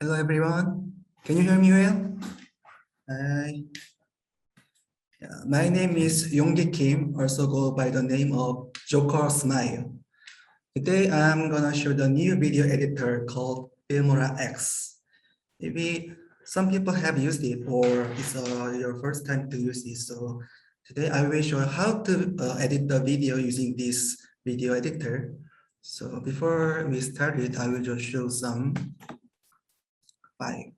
Hello everyone, can you hear me well? Hi. My name is Yonggi Kim, also go by the name of Jokersmile. Today I'm gonna show the new video editor called Filmora X. Maybe some people have used it or it's your first time to use it. So today I will show how to edit the video using this video editor. So before we start it, I will just show some file.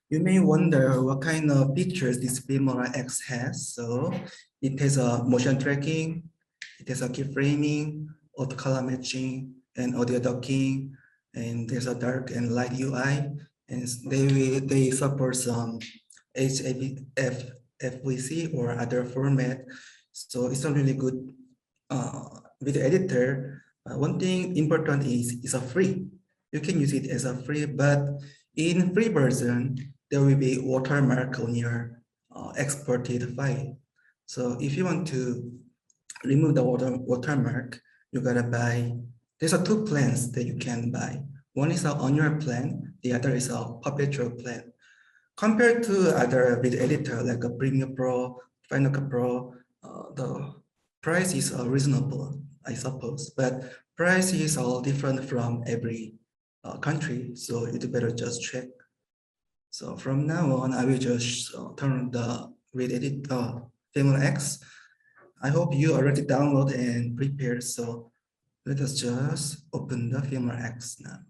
You may wonder what kind of features this Filmora X has. So it has a motion tracking, it has a keyframing, auto color matching, and audio docking, and there's a dark and light UI, and they support some FVC or other format. So it's a really good video editor. One thing important is it's a free. You can use it as a free, but in free version, there will be watermark on your exported file. So if you want to remove the watermark, you gotta buy, there's a two plans that you can buy. One is an annual plan, the other is a perpetual plan. Compared to other video editor like a Premiere Pro, Final Cut Pro, the price is reasonable, I suppose, but price is all different from every country, so you better just check. So from now on, I will just turn the video edit Filmora X. I hope you already download and prepare. So let us just open the Filmora X now.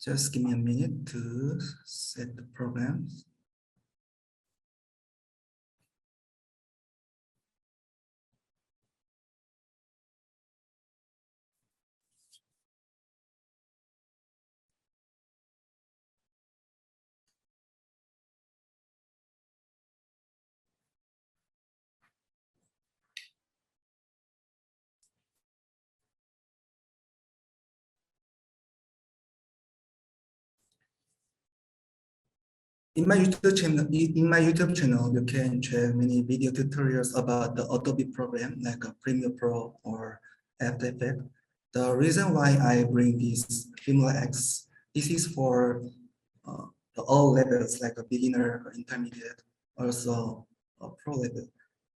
Just give me a minute to set the programs. In my YouTube channel, you can check many video tutorials about the Adobe program like a Premiere Pro or After Effects. The reason why I bring this Filmora X, this is for all levels like a beginner or intermediate, also a pro level,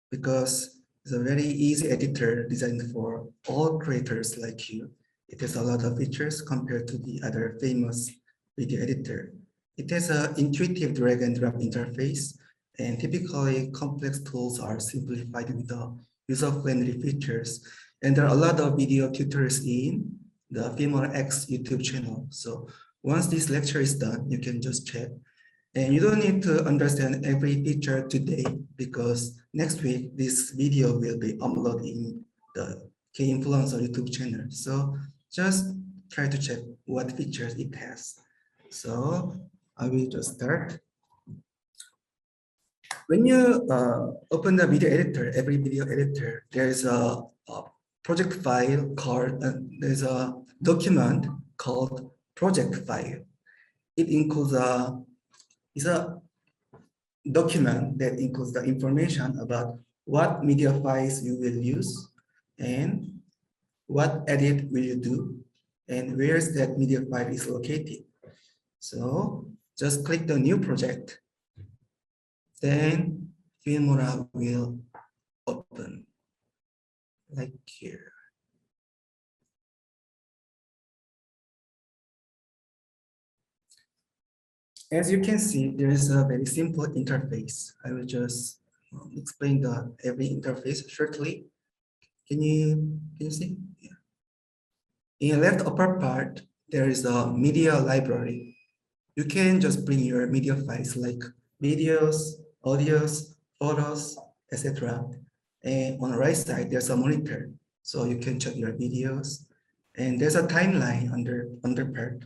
because it's a very easy editor designed for all creators like you. It has a lot of features compared to the other famous video editor. It has an intuitive drag and drop interface, and typically complex tools are simplified with the user-friendly features. And there are a lot of video tutorials in the Filmora X YouTube channel. So once this lecture is done, you can just check. And you don't need to understand every feature today because next week, this video will be uploaded in the Kinfluencer YouTube channel. So just try to check what features it has. So I will just start. When you open the video editor, every video editor, there's a project file called, there's a document called project file. It includes it's a document that includes the information about what media files you will use and what edit will you do and where that media file is located. So just click the new project. Then Filmora will open like here. As you can see, there is a very simple interface. I will just explain every interface shortly. Can you see? Yeah. In the left upper part, there is a media library. You can just bring your media files like videos, audios, photos, etc. And on the right side, there's a monitor. So you can check your videos. And there's a timeline under part.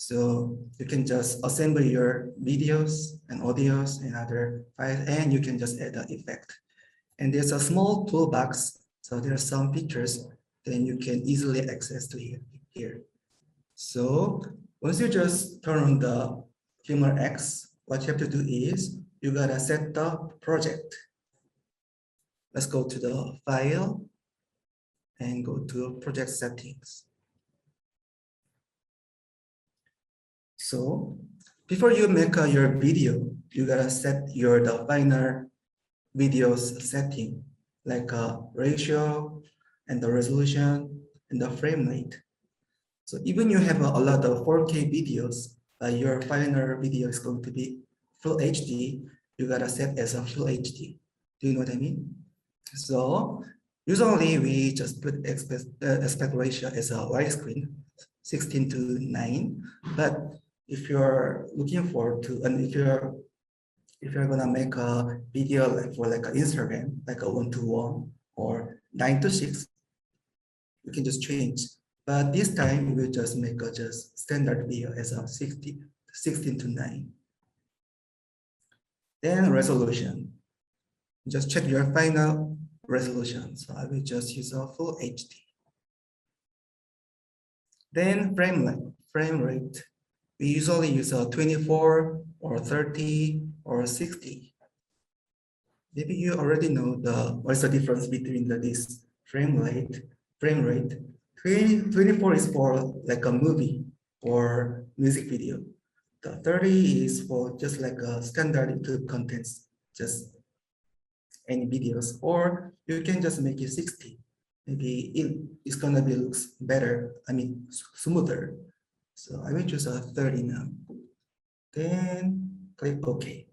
So you can just assemble your videos and audios and other files, and you can just add an effect. And there's a small toolbox. So there are some features then you can easily access to here. So once you just turn on the Filmora X, what you have to do is you gotta set the project. Let's go to the file and go to project settings. So before you make your video, you gotta set the final videos setting, like a ratio and the resolution and the frame rate. So even you have a lot of 4K videos, your final video is going to be full HD, you gotta set as a full HD. Do you know what I mean? So usually we just put aspect ratio as a widescreen, 16:9. But if you're looking forward to, and if you're gonna make a video like for like an Instagram, like a 1:1 or 9:6, you can just change. But this time we'll just make a just standard video as a 16:9. Then resolution. Just check your final resolution. So I will just use a full HD. Then frame rate. We usually use a 24 or 30 or 60. Maybe you already know what's the difference between this frame rate. 24 is for like a movie or music video. The 30 is for just like a standard YouTube contents, just any videos, or you can just make it 60. Maybe it's gonna be looks better, I mean smoother. So I will choose a 30 now. Then click OK.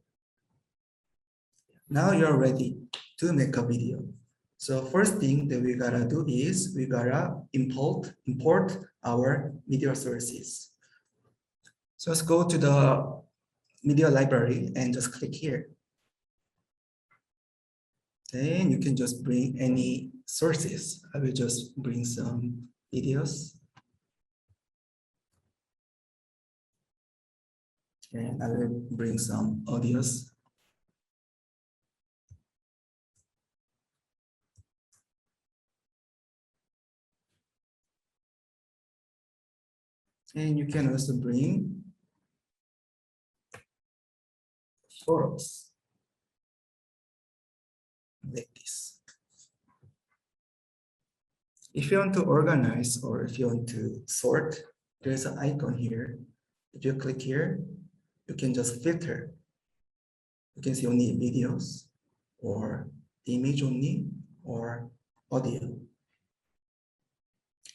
Now you're ready to make a video. So first thing that we gotta do is we gotta import our video sources. So let's go to the media library and just click here. Then you can just bring any sources. I will just bring some videos. And I will bring some audios. And you can also bring photos like this. If you want to organize or if you want to sort, there's an icon here. If you click here, you can just filter. You can see only videos or image only or audio.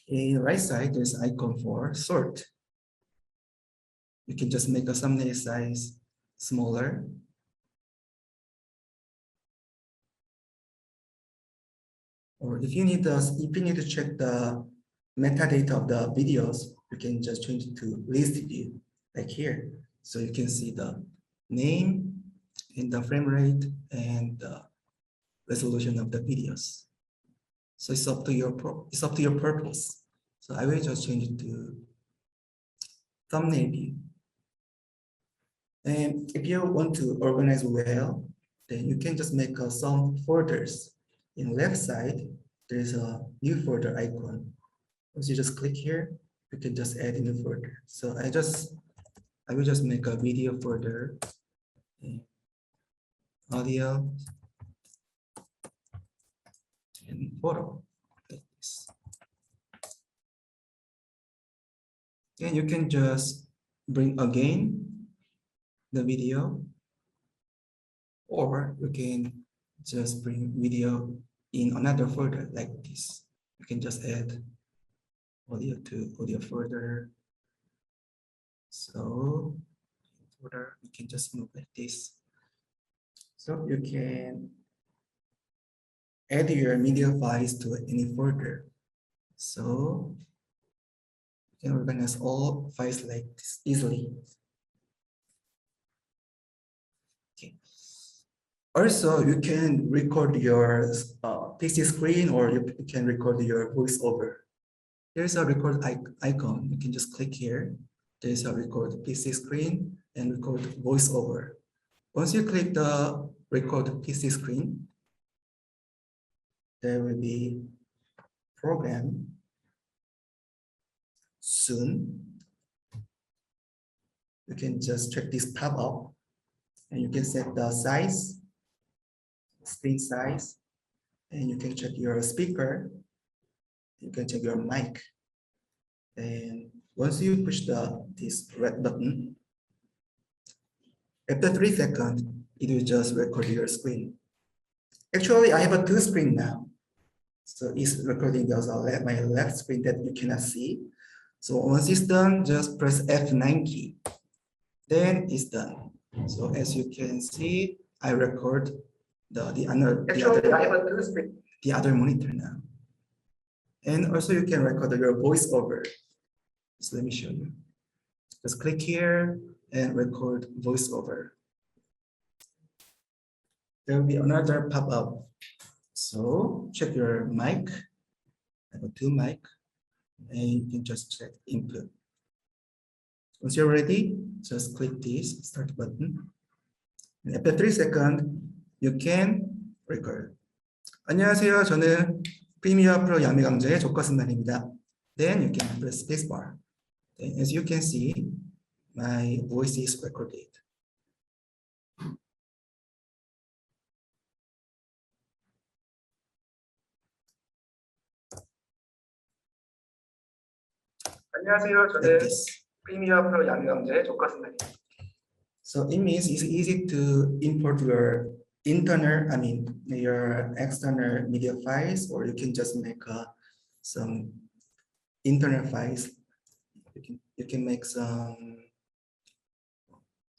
In the right side, there's an icon for sort. You can just make a thumbnail size smaller. Or if you need to check the metadata of the videos, you can just change it to list view, like here. So you can see the name and the frame rate and the resolution of the videos. So it's up to your purpose. So I will just change it to thumbnail view. And if you want to organize well, then you can just make some folders. In left side, there's a new folder icon. Once you just click here, you can just add a new folder. So I will just make a video folder, audio, and photo, like this. And you can just bring again the video, or you can just bring video in another folder like this. You can just add audio to audio folder. So folder, you can just move like this. So you can add your media files to any folder. So you can organize all files like this easily. Okay. Also, you can record your PC screen, or you can record your voiceover. Here's a record icon. You can just click here. there's a record PC screen and record voiceover. Once you click the record PC screen, there will be program soon. You can just check this pop-up and you can set the size, screen size, and you can check your speaker. You can check your mic. And once you push this red button, after 3 seconds, it will just record your screen. Actually, I have a 2 screen now. So it's recording also my left screen that you cannot see. So once it's done, just press F9 key. Then it's done. So as you can see, I record the other monitor now. And also you can record your voiceover. So let me show you. Just click here and record voiceover. There will be another pop-up. So check your mic. I have 2 mic, and you can just check input. Once you're ready, just click this start button. And after 3 seconds, you can record. 안녕하세요. 저는 프리미어 프로 야매 강좌의 조커스말입니다. Then you can press spacebar. Then as you can see, my voice is recorded. 안녕하세요. 저는 프리미어 프로 야매 강좌의 조커스말입니다. So it means it's easy to import your your external media files, or you can just make some internal files. You can make some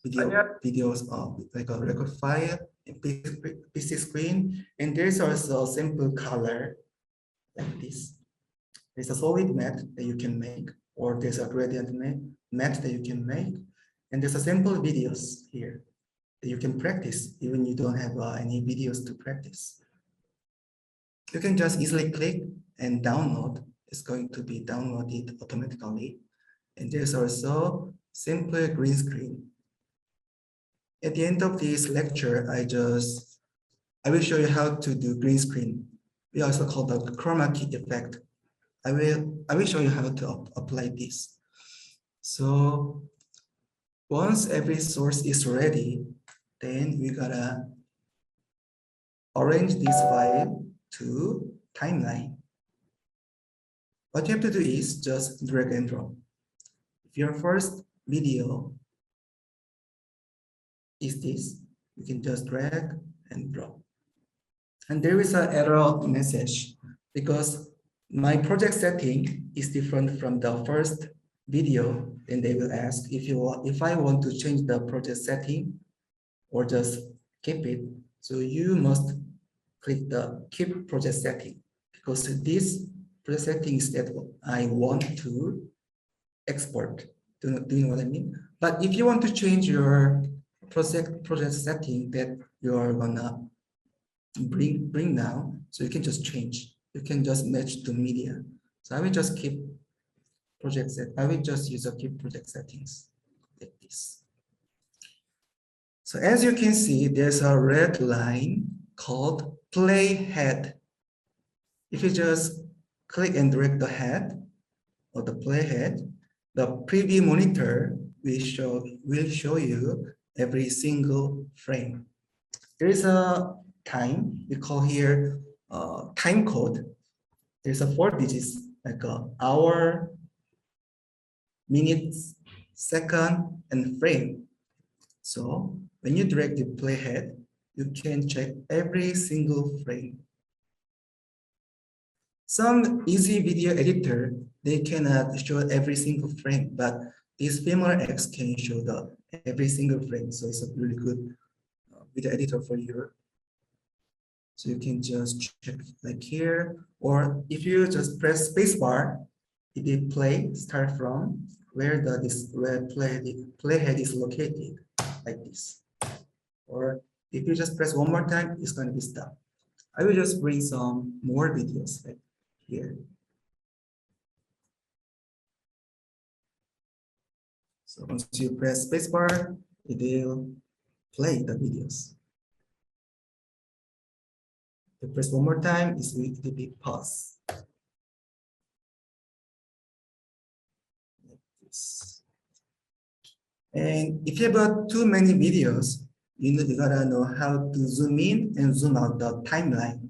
videos like a record file, PC screen, and there's also a simple color like this. There's a solid matte that you can make, or there's a gradient matte that you can make, and there's a simple videos here that you can practice even you don't have any videos to practice. You can just easily click and download. It's going to be downloaded automatically. And there's also simple green screen. At the end of this lecture, I will show you how to do green screen. We also call the Chroma key effect. I will show you how to apply this. So once every source is ready, then we gotta arrange this file to timeline. What you have to do is just drag and drop. If your first video is this, you can just drag and drop. And there is an error message because my project setting is different from the first video. Then they will ask if I want to change the project setting or just keep it. So you must click the keep project setting because this project setting is that I want to export. Do you know what I mean? But if you want to change your project setting that you are gonna bring down, so you can just change. You can just match to media. So I will just keep project set. I will just use a keep project settings like this. So as you can see, there's a red line called playhead. If you just click and drag the head or the playhead, the preview monitor will show you every single frame. There is a time, we call here time code. There's a 4 digits like hour, minutes, second, and frame. So when you drag the playhead, you can check every single frame. Some easy video editor, they cannot show every single frame, but this Filmora X can show every single frame. So it's a really good video editor for you. So you can just check like here, or if you just press spacebar, it will play start from where playhead is located, like this. Or if you just press one more time, it's going to be stopped. I will just bring some more videos like here. So once you press spacebar, it will play the videos. If you press one more time, it will be pause. Like this. And if you have too many videos, you gotta know how to zoom in and zoom out the timeline.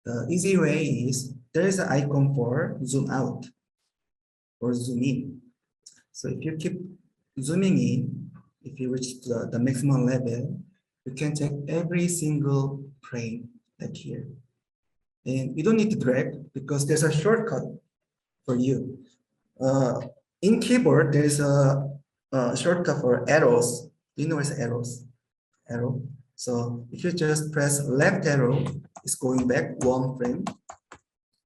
The easy way is there is an icon for zoom out or zoom in. So if you keep zooming in, if you reach the maximum level, you can check every single frame like here. And you don't need to drag because there's a shortcut for you. In keyboard, there's a shortcut for arrows. Do you know what's arrows? Arrow. So if you just press left arrow, it's going back one frame.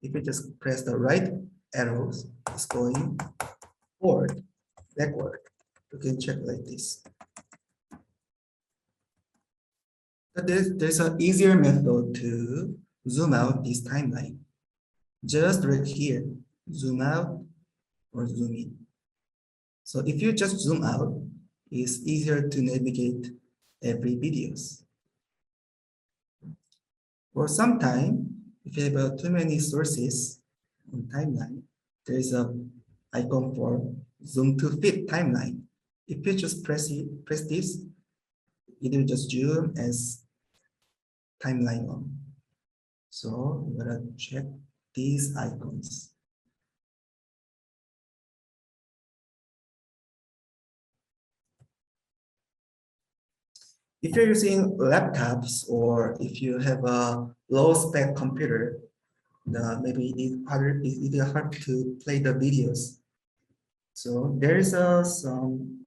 If you just press the right arrows, it's going forward, backward. You can check like this. But there's an easier method to zoom out this timeline. Just right here, zoom out or zoom in. So if you just zoom out, it's easier to navigate every videos. For some time, if you have too many sources on timeline, there is a icon for zoom to fit timeline. If you just press this, it will just zoom as timeline on. So you gotta check these icons. If you're using laptops or if you have a low spec computer, maybe it's hard to play the videos. So there is some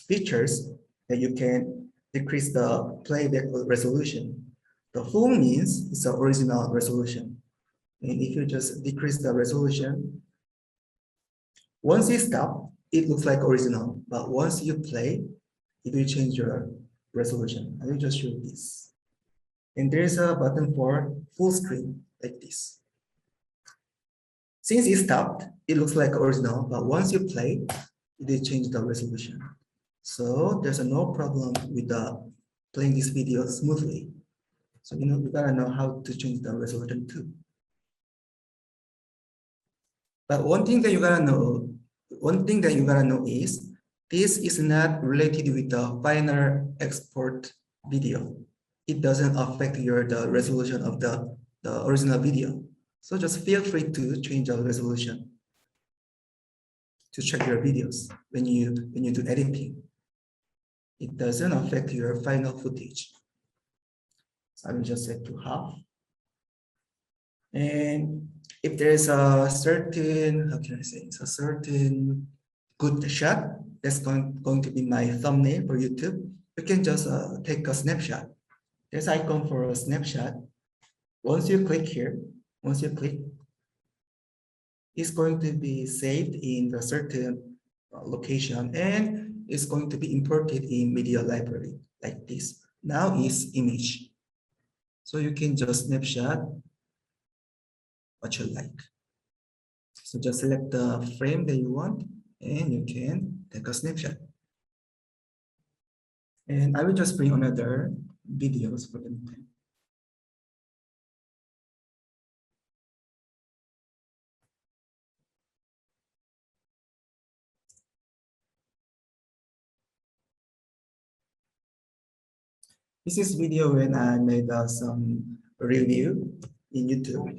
features that you can decrease the playback resolution. The full means it's the original resolution. And if you just decrease the resolution, once you stop, it looks like original. But once you play, it will change your resolution. I will just show this. And there's a button for full screen like this. Since it stopped, it looks like original, but once you play, it will change the resolution. So there's no problem with playing this video smoothly. So you gotta know how to change the resolution too. But one thing that you gotta know is this is not related with the final export video. It doesn't affect the resolution of the original video. So just feel free to change the resolution to check your videos when you do editing. It doesn't affect your final footage. So I will just set to half. And if there's a certain, how can I say, it's a certain good shot, that's going to be my thumbnail for YouTube. You can just take a snapshot. There's an icon for a snapshot. Once you click here, it's going to be saved in a certain location and it's going to be imported in media library like this. Now is image. So you can just snapshot what you like. So just select the frame that you want and you can take a snapshot. And I will just bring another videos for the meantime. This is video when I made some review in YouTube.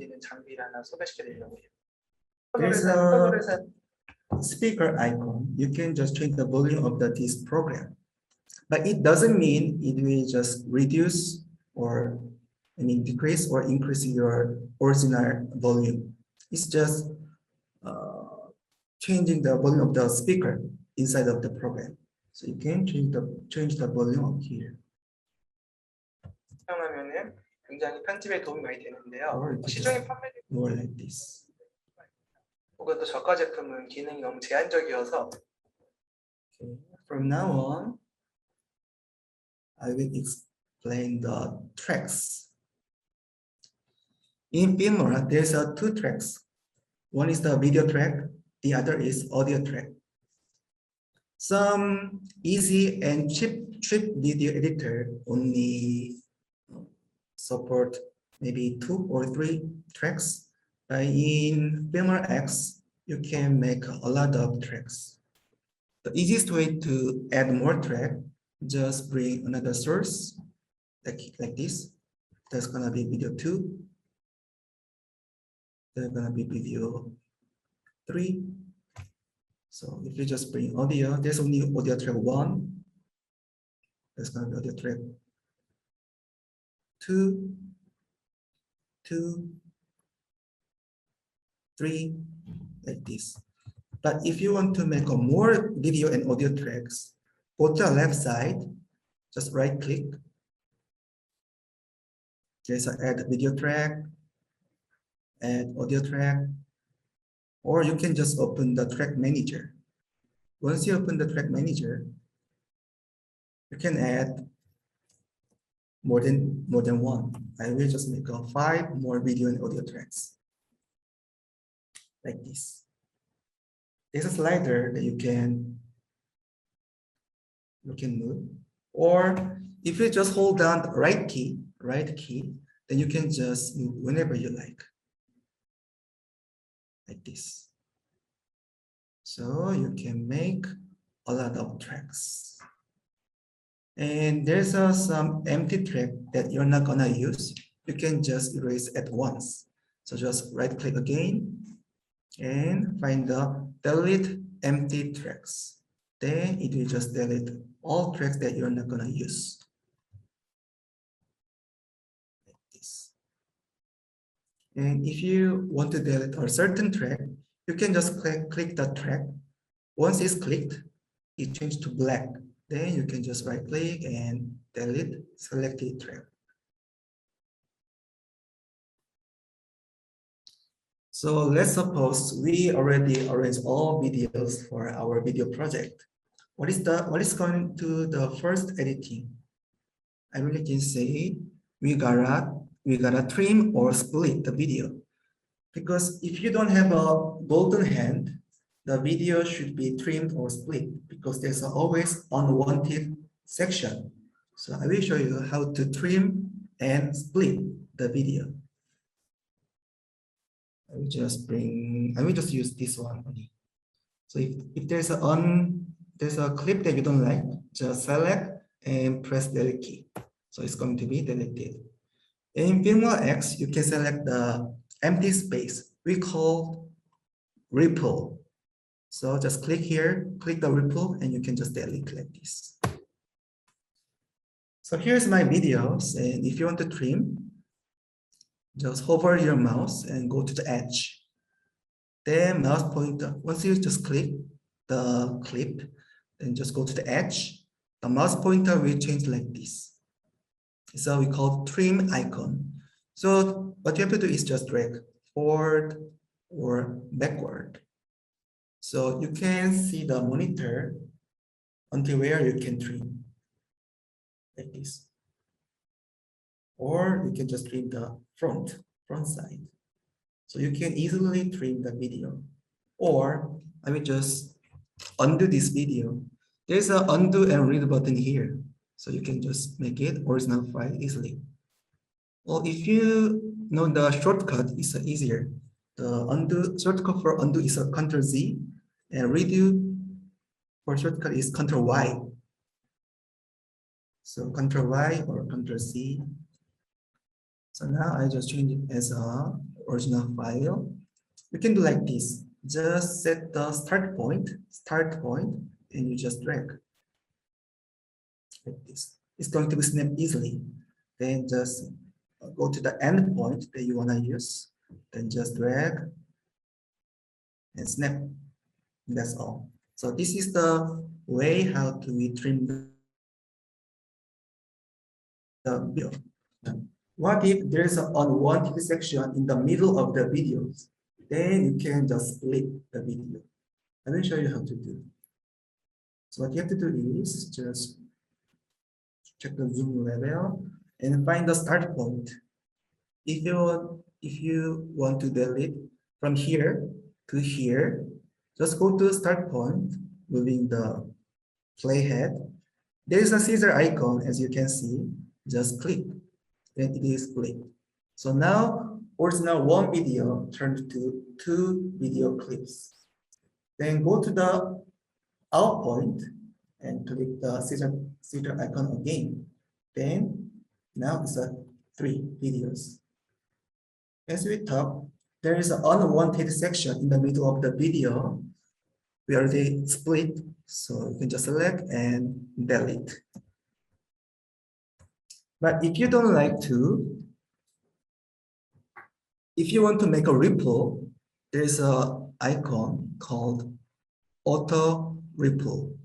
There's a speaker icon. You can just change the volume of this program, but it doesn't mean it will just reduce or decrease or increase your original volume. It's just changing the volume of the speaker inside of the program. So you can change the volume up here. 사용하면은 굉장히 편집에 도움이 많이 되는데요. Or 시중에 판매되는 more like this. 또 저가 제품은 기능이 너무 제한적이어서 Okay. From now on, I will explain the tracks. In Filmora, there's two tracks. One is the video track, the other is audio track. Some easy and cheap video editor only support maybe 2 or 3 tracks. But in Filmora X, you can make a lot of tracks. The easiest way to add more track, just bring another source like this. There's gonna be video 2. There's gonna be video 3. So if you just bring audio, there's only audio track 1. There's gonna be audio track 2, 2, 3, like this. But if you want to make a more video and audio tracks, go to the left side, just right click. There's an add video track, add audio track, or you can just open the track manager. Once you open the track manager, you can add more than one. I will just make 5 more video and audio tracks like this. There's a slider that you can move, or if you just hold down the right key, then you can just move whenever you like this. So you can make a lot of tracks. And there's some empty track that you're not gonna use. You can just erase at once. So just right click again and find the delete empty tracks. Then it will just delete all tracks that you're not gonna use. Like this. And if you want to delete a certain track, you can just click the track. Once it's clicked, it changes to black. Then you can just right click and delete selected track. So let's suppose we already arranged all videos for our video project. What is going to the first editing? I really can say we gotta trim or split the video, because if you don't have a golden hand, the video should be trimmed or split, because there's always unwanted section. So I will show you how to trim and split the video. I will just use this one only. So if there's a clip that you don't like, just select and press delete key. So it's going to be deleted. In Filmora X, you can select the empty space we call ripple. So just click here, click the ripple, and you can just delete like this. So here's my videos, and if you want to trim, just hover your mouse and go to the edge. Then mouse pointer, once you just click the clip, then just go to the edge. The mouse pointer will change like this. So we call trim icon. So what you have to do is just drag forward or backward. So you can see the monitor until where you can trim, like this. Or you can just trim the front side. So you can easily trim the video. Or I will just undo this video. There's an undo and read button here. So you can just make it original file easily. Well, if you know the shortcut is easier. The shortcut for undo is a Ctrl Z, and redo for shortcut is Ctrl Y. So Ctrl Y or Ctrl Z. So now I just change it as a original file. You can do like this. Just set the start point, and you just drag like this. It's going to be snapped easily. Then just go to the end point that you want to use. Then just drag and snap. That's all. So this is the way how to trim the video. What if there's an unwanted section in the middle of the videos? Then you can just split the video. I will show you how to do. So what you have to do is just check the zoom level and find the start point. If you want to delete from here to here, just go to start point, moving the playhead. There is a scissor icon, as you can see. Just click, then it is split. So now, original one video turned to 2 video clips. Then go to the out point and click the scissor icon again. Then now it's a 3 videos. As we talk, there is an unwanted section in the middle of the video. We already split, so you can just select and delete. But if you don't like to, if you want to make a ripple, there's an icon called auto ripple.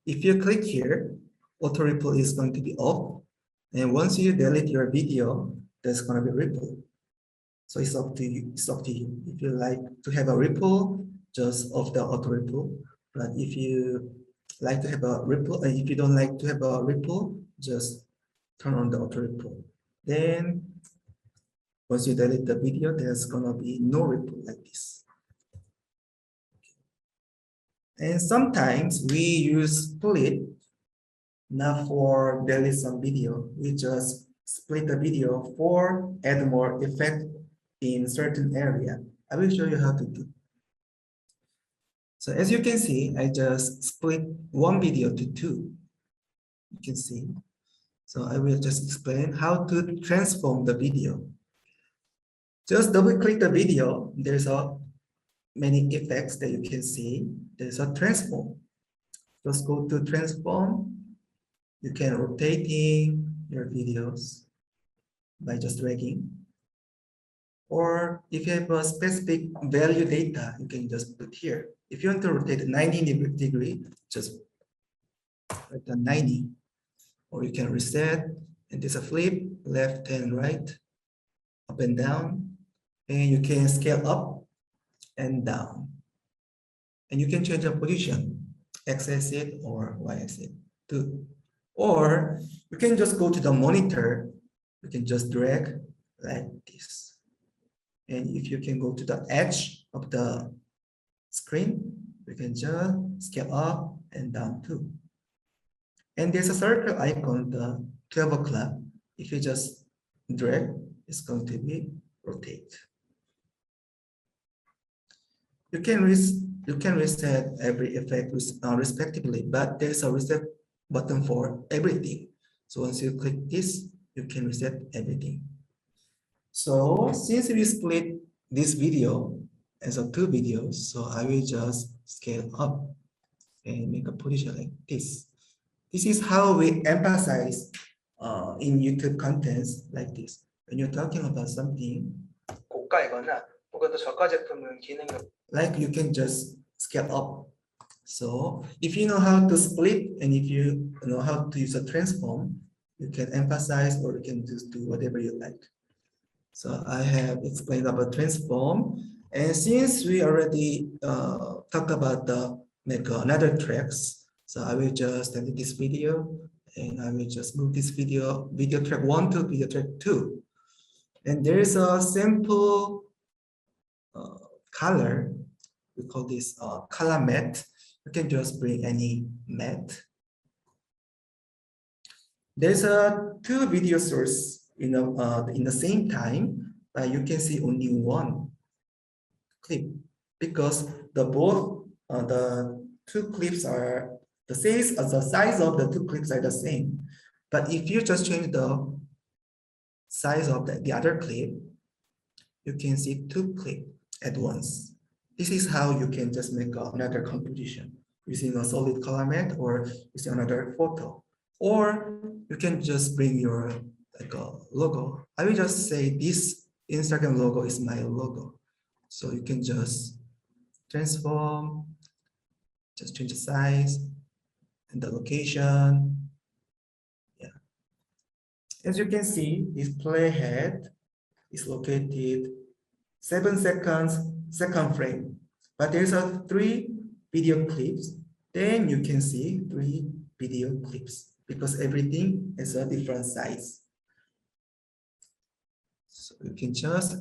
If you click here, auto ripple is going to be off. And once you delete your video, there's going to be ripple. So it's up to you. It's up to you. If you like to have a ripple, just off the auto ripple. But if you like to have a ripple, and if you don't like to have a ripple, just turn on the auto ripple. Then once you delete the video, there's gonna be no ripple like this. And sometimes we use split, not for delete some video. We just split the video for add more effect in certain area. I will show you how to do. So as you can see, I just split one video to 2. You can see. So I will just explain how to transform the video. Just double click the video. There's many effects that you can see. There's a transform. Just go to transform. You can rotating your videos by just dragging. Or if you have a specific value data, you can just put here. If you want to rotate 90 degree, just write the 90. Or you can reset, and there's a flip, left and right, up and down. And you can scale up and down. And you can change the position, x-axis or y-axis too. Or you can just go to the monitor. You can just drag like this. And if you can go to the edge of the screen, you can just scale up and down too. And there's a circle icon, the 12 o'clock. If you just drag, it's going to be rotate. You can reset every effect respectively, but there's a reset button for everything. So once you click this, you can reset everything. So since we split this video as a 2 videos, so I will just scale up and make a position like this. This is how we emphasize in YouTube contents like this. When you're talking about something, 고가이거나 혹은 또 저가 제품은 기능이 like you can just scale up. So if you know how to split and if you know how to use a transform, you can emphasize or you can just do whatever you like. So I have explained about transform, and since we already talked about the make another tracks, so I will just edit this video and I will just move this video track 1 to video track 2. And there is a simple color. We call this color matte. You can just bring any matte. There's a 2 video source in the same time, but you can see only 1 clip because the 2 clips are the size of the 2 clips are the same. But if you just change the size of the other clip, you can see 2 clips at once. This is how you can just make another composition using a solid color matte or using another photo. Or you can just bring your logo. I will just say this Instagram logo is my logo. So you can just transform, just change the size and the location. Yeah. As you can see, this playhead is located 7 seconds, second frame. But there's 3 video clips. Then you can see 3 video clips because everything is a different size. So you can just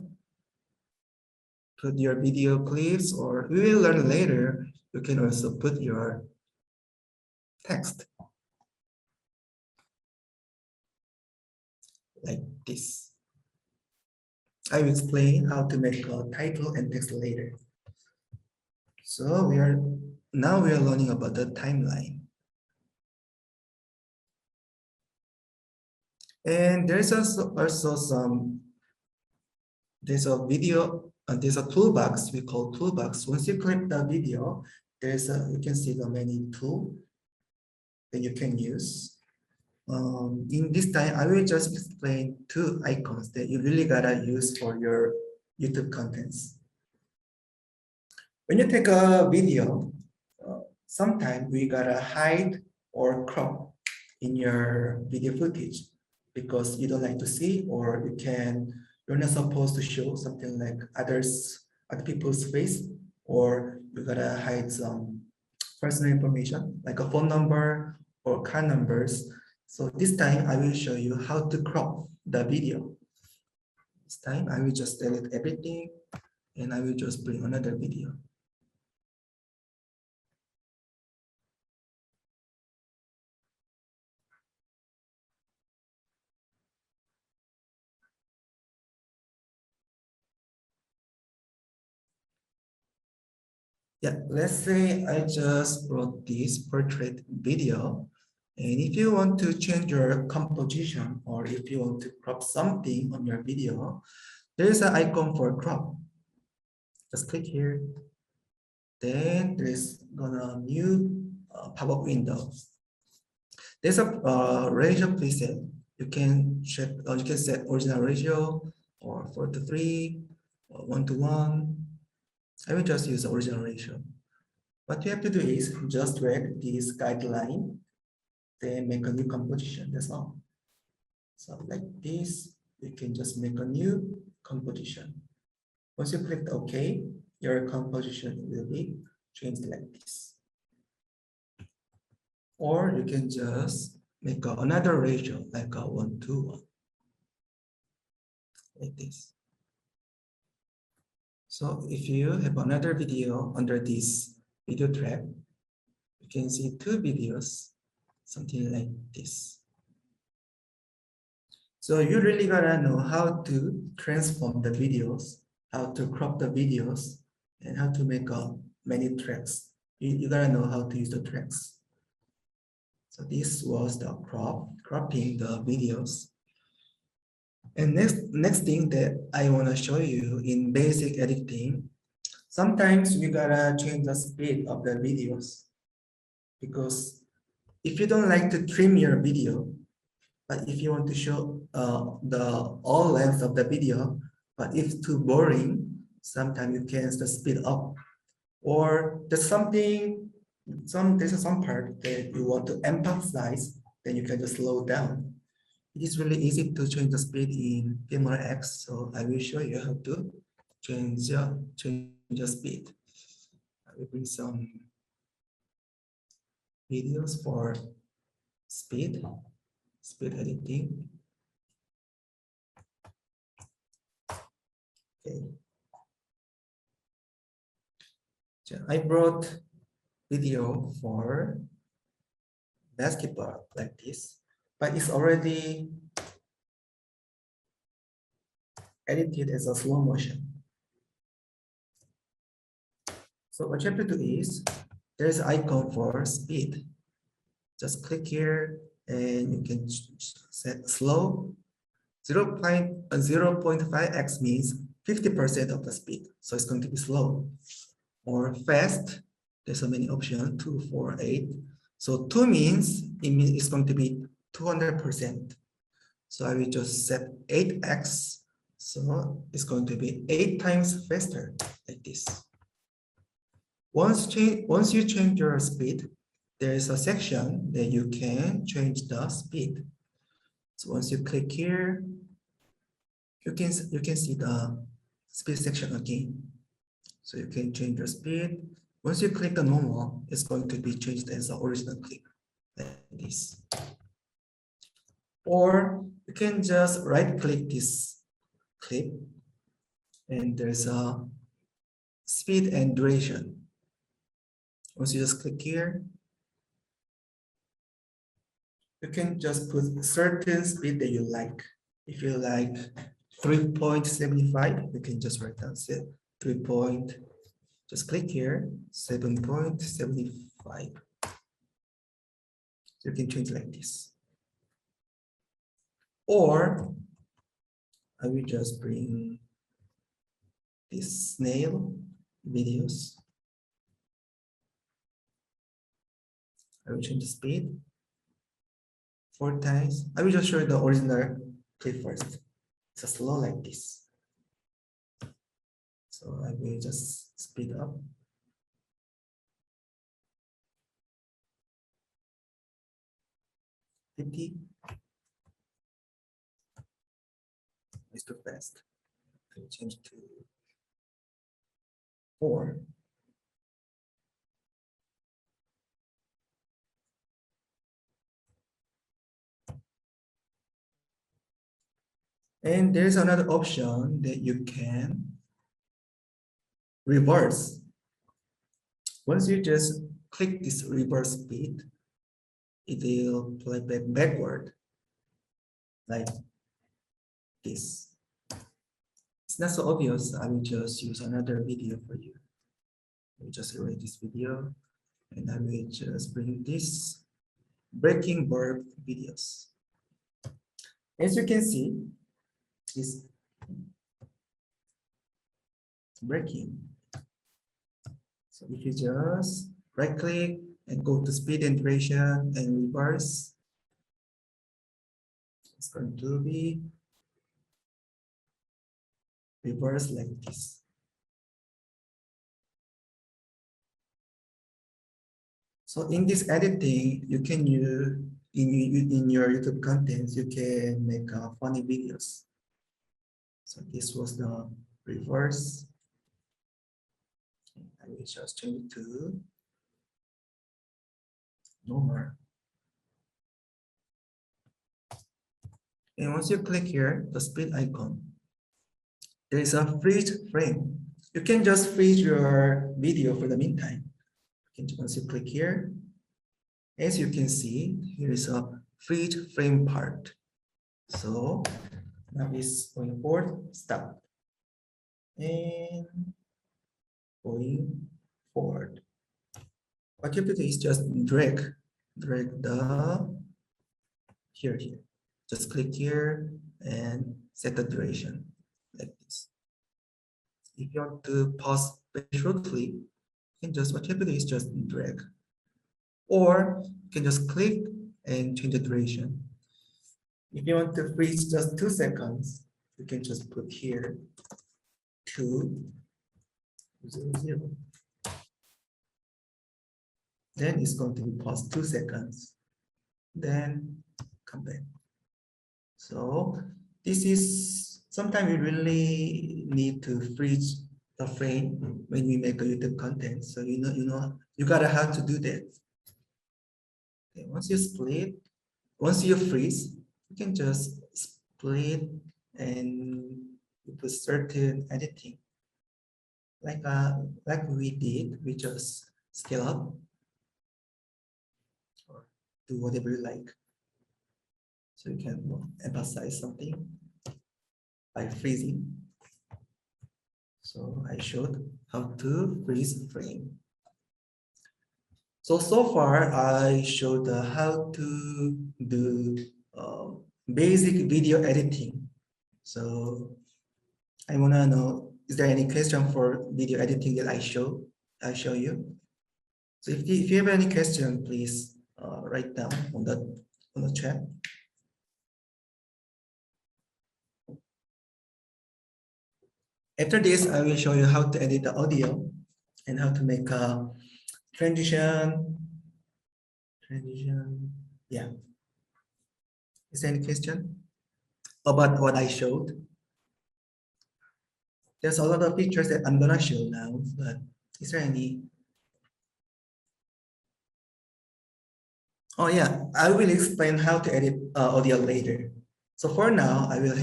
put your video clips, or we will learn later. You can also put your text like this. I will explain how to make a title and text later. So we are learning about the timeline. And there's also there's a video, there's a toolbox we call toolbox. Once you click the video, you can see the many tools that you can use. In this time, I will just explain 2 icons that you really gotta use for your YouTube contents. When you take a video, sometimes we gotta hide or crop in your video footage because you don't like to see, or you're not supposed to show something like other people's face, or you gotta hide some personal information like a phone number or car numbers. So this time I will show you how to crop the video. This time I will just delete everything and I will just bring another video. Yeah, let's say I just brought this portrait video. And if you want to change your composition, or if you want to crop something on your video, there's an icon for crop. Just click here. Then there's gonna new pop-up window. There's a ratio preset. You can check, you can set original ratio or 4:3 or 1:1. I will just use the original ratio. What you have to do is just drag this guideline, then make a new composition. That's all. So like this, you can just make a new composition. Once you click OK, your composition will be changed like this. Or you can just make another ratio like a 1:1, like this. So if you have another video under this video track, you can see 2 videos, something like this. So you really gotta know how to transform the videos, how to crop the videos, and how to make many tracks. You gotta know how to use the tracks. So this was the cropping the videos. And next thing that I want to show you in basic editing, sometimes we gotta change the speed of the videos, because if you don't like to trim your video, but if you want to show the all length of the video, but if it's too boring, sometimes you can speed up. Or there's some part that you want to emphasize, then you can just slow down. It is really easy to change the speed in Filmora X, so I will show you how to change the speed. I will bring some videos for speed editing. Okay. So I brought video for basketball like this, but it's already edited as a slow motion. So what you have to do is, there's an icon for speed. Just click here and you can set slow. 0.5x means 50% of the speed. So it's going to be slow. Or fast, there's so many options, 2, 4, 8. So 2 means it's going to be 200%. So I will just set 8x. So it's going to be 8 times faster, like this. Once you change your speed, there is a section that you can change the speed. So once you click here, you can see the speed section again. So you can change your speed. Once you click the normal, it's going to be changed as the original clip, like this. Or you can just right click this clip and there's a speed and duration. Once you just click here, you can just put certain speed that you like. If you like 3.75, you can just write down 3. Just click here, 7.75. You can change like this. Or I will just bring this snail videos. I will change the speed 4 times. I will just show you the original clip first. It's slow like this. So I will just speed up. It's too fast. I will change to 4. And there's another option that you can reverse. Once you just click this reverse speed, it will play back backward like this. It's not so obvious. I will just use another video for you. I will just erase this video and I will just bring this breaking verb videos. As you can see, it's breaking. So if you just right click and go to speed and duration and reverse, it's going to be reversed like this. So in this editing, you can use in your YouTube contents, you can make funny videos. So this was the reverse. I will just change it to normal. And once you click here, the speed icon, there is a freeze frame. You can just freeze your video for the meantime. Once you click here, as you can see, here is a freeze frame part. So now it's going forward, stop. And going forward. What you have to do is just drag the here. Just click here and set the duration like this. If you want to pause very shortly, you can just what you have to do is just drag. Or you can just click and change the duration. If you want to freeze just 2 seconds, you can just put here 2:00. Then it's going to be paused 2 seconds. Then come back. So this is sometimes we really need to freeze the frame when we make a YouTube content. So you gotta have to do that. Okay, once you freeze, you can just split and put certain editing. Like we did, we just scale up or do whatever you like. So you can emphasize something by freezing. So I showed how to freeze frame. So far I showed how to do basic video editing. So I wanna know, is there any question for video editing that I show you? So if you have any question, please write down on the chat. After this, I will show you how to edit the audio and how to make a transition. Yeah. Is there any question about what I showed? There's a lot of pictures that I'm gonna show now, but is there any? Oh yeah, I will explain how to edit audio later. So for now, I will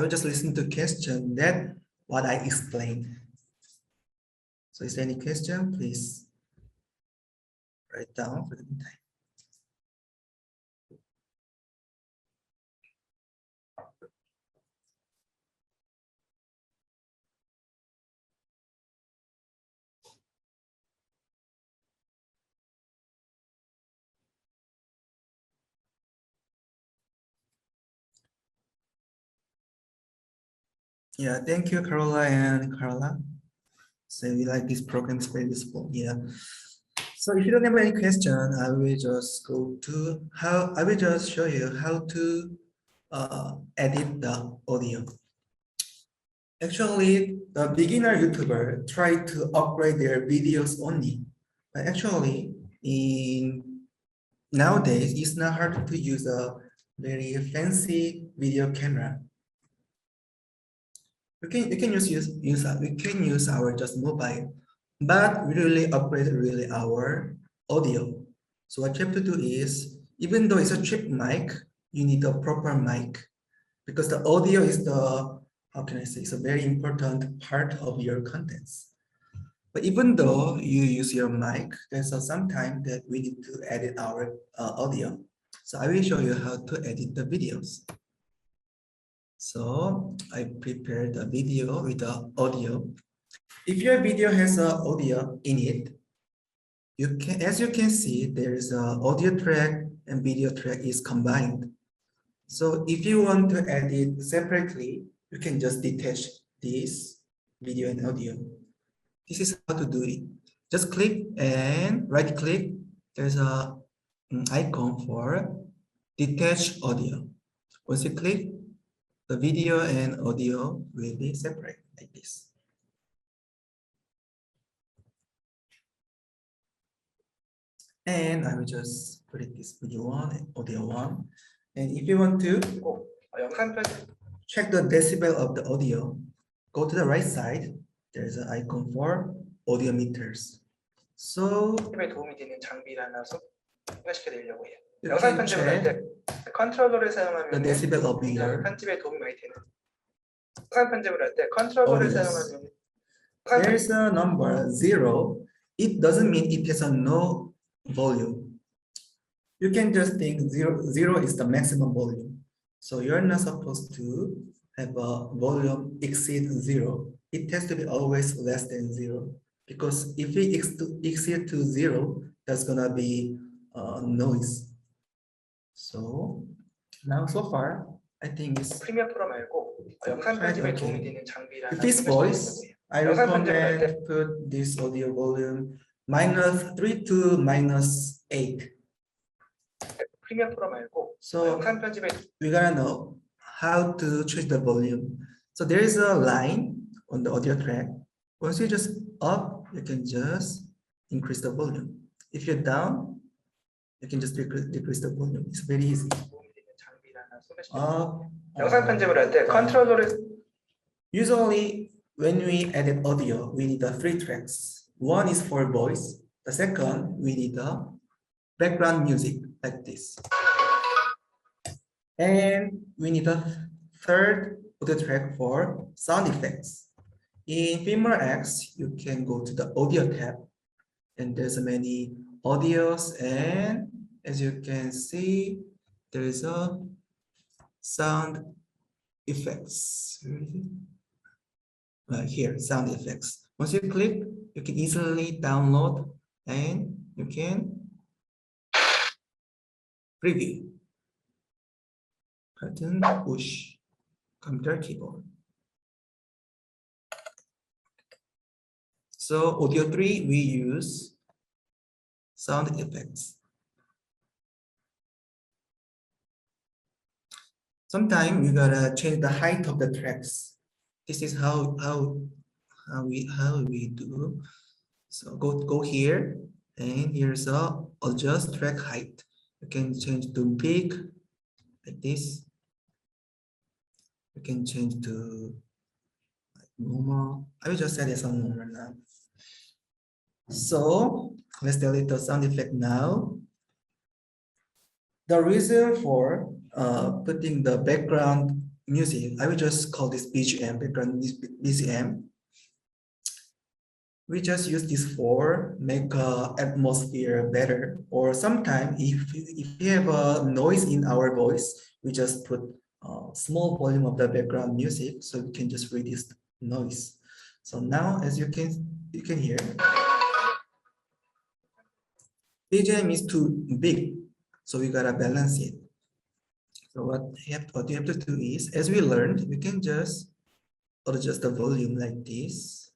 just listen to question that what I explained. So is there any question? Please write down for the meantime. Yeah, thank you, Carola and Carla. So we like this program, it's very useful. Yeah. So if you don't have any question, I will just go to I will just show you how to edit the audio. Actually, the beginner YouTuber try to upgrade their videos only. But actually, in nowadays, it's not hard to use a very fancy video camera. We can use our just mobile, but we really upgrade our audio. So what you have to do is, even though it's a cheap mic, you need a proper mic because the audio is the, how can I say, it's a very important part of your contents. But even though you use your mic, there's some time that we need to edit our audio. So I will show you how to edit the videos. So I prepared a video with the audio. If your video has an audio in it, as you can see, there is an audio track and video track is combined. So if you want to edit separately, you can just detach this video and audio. This is how to do it. Just click and right click. There's an icon for detach audio. Once you click, the video and audio will be separate like this. And I will just put it this video one and audio one. And if you want to check the decibel of the audio, go to the right side. There's an icon for audio meters. So 도움이 되는 장비를 하나 소개시켜드리려고 해요. you 영상 can 편집을 할 check 때 컨트롤러를 사용하면 the decibel of your 편집에 도움이 많이 되는. 영상 편집을 할 때 컨트롤러를 사용하면 there's a number 0. It doesn't mean it has a no volume. You can just think zero is the maximum volume. So you're not supposed to have a volume exceed 0. It has to be always less than 0. Because if it exceed to 0, that's gonna be noise. So now so far, I think it's 프리미어 프로 말고 영상 편집에 도움이 되는 장비를 if it's voice, I recommend put this audio volume -3 to -8. 프리미어 프로 말고 So 영상 편집에 we gotta know how to change the volume. So there is a line on the audio track. Once you just up, you can just increase the volume. If you're down, you can just decrease the volume. It's very easy. 영상 편집을 할 때 컨트롤러를 Usually, when we edit audio, we need 3 tracks. One is for voice. The second, we need a background music like this. And we need a third audio track for sound effects. In Filmora X, you can go to the audio tab, and there's many audios, and as you can see, there is a sound effects. Here, sound effects. Once you click, you can easily download and you can preview. Button push, computer keyboard. So audio 3, we use sound effects. Sometimes we gotta change the height of the tracks. This is how we do. So go here, and here's a adjust track height. You can change to big like this. You can change to normal. I will just set it on normal now. So let's delete the sound effect now. The reason for putting the background music, I will just call this BGM, background BGM. We just use this for make atmosphere better. Or sometimes if you have a noise in our voice, we just put a small volume of the background music so we can just reduce noise. So now, as you can hear, BGM is too big, so we gotta balance it. So what you have to do is, as we learned, we can just adjust the volume like this.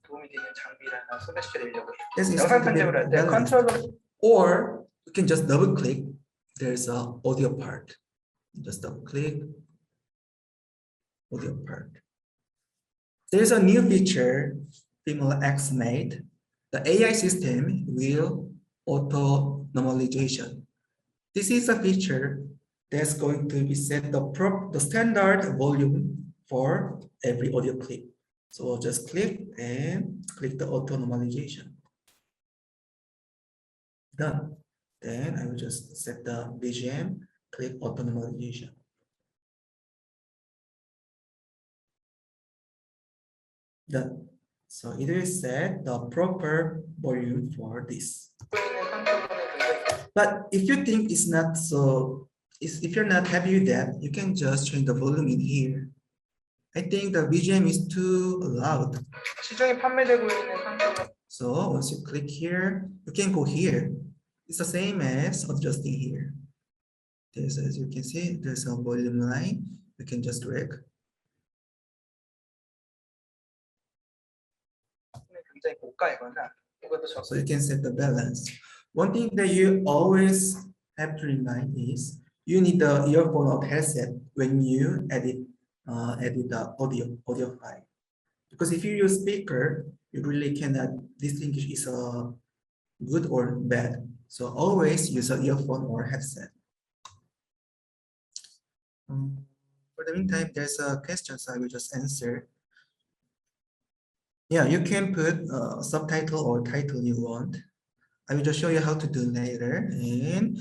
도움이 되는 장비를 하나 소개시켜드리려고 해요. Yes, it's 영상 to be 편집을 할 때 balanced. 컨트롤 Or you can just double click. There's a audio part. Just double click. Audio part. There's a new feature Filmora X made. The AI system will auto normalization. This is a feature that's going to be set the standard volume for every audio clip. So we'll just click and click the auto normalization. Done. Then I will just set the BGM, click auto normalization. Done. So it will set the proper volume for this. But if you think it's not so, if you're not happy with that, you can just change the volume in here. I think the BGM is too loud. 시중에 판매되고 있는 컨트롤 So once you click here, you can go here. It's the same as adjusting here. There's, as you can see, there's a volume line. You can just drag. 굉장히 고가이거나 이것도 저 So you can set the balance. One thing that you always have to remind is you need the earphone or headset when you edit the audio file. Because if you use speaker, you really cannot distinguish is a good or bad. So always use an earphone or headset. For the meantime, there's a question, so I will just answer. Yeah, you can put a subtitle or title you want. I will just show you how to do later. And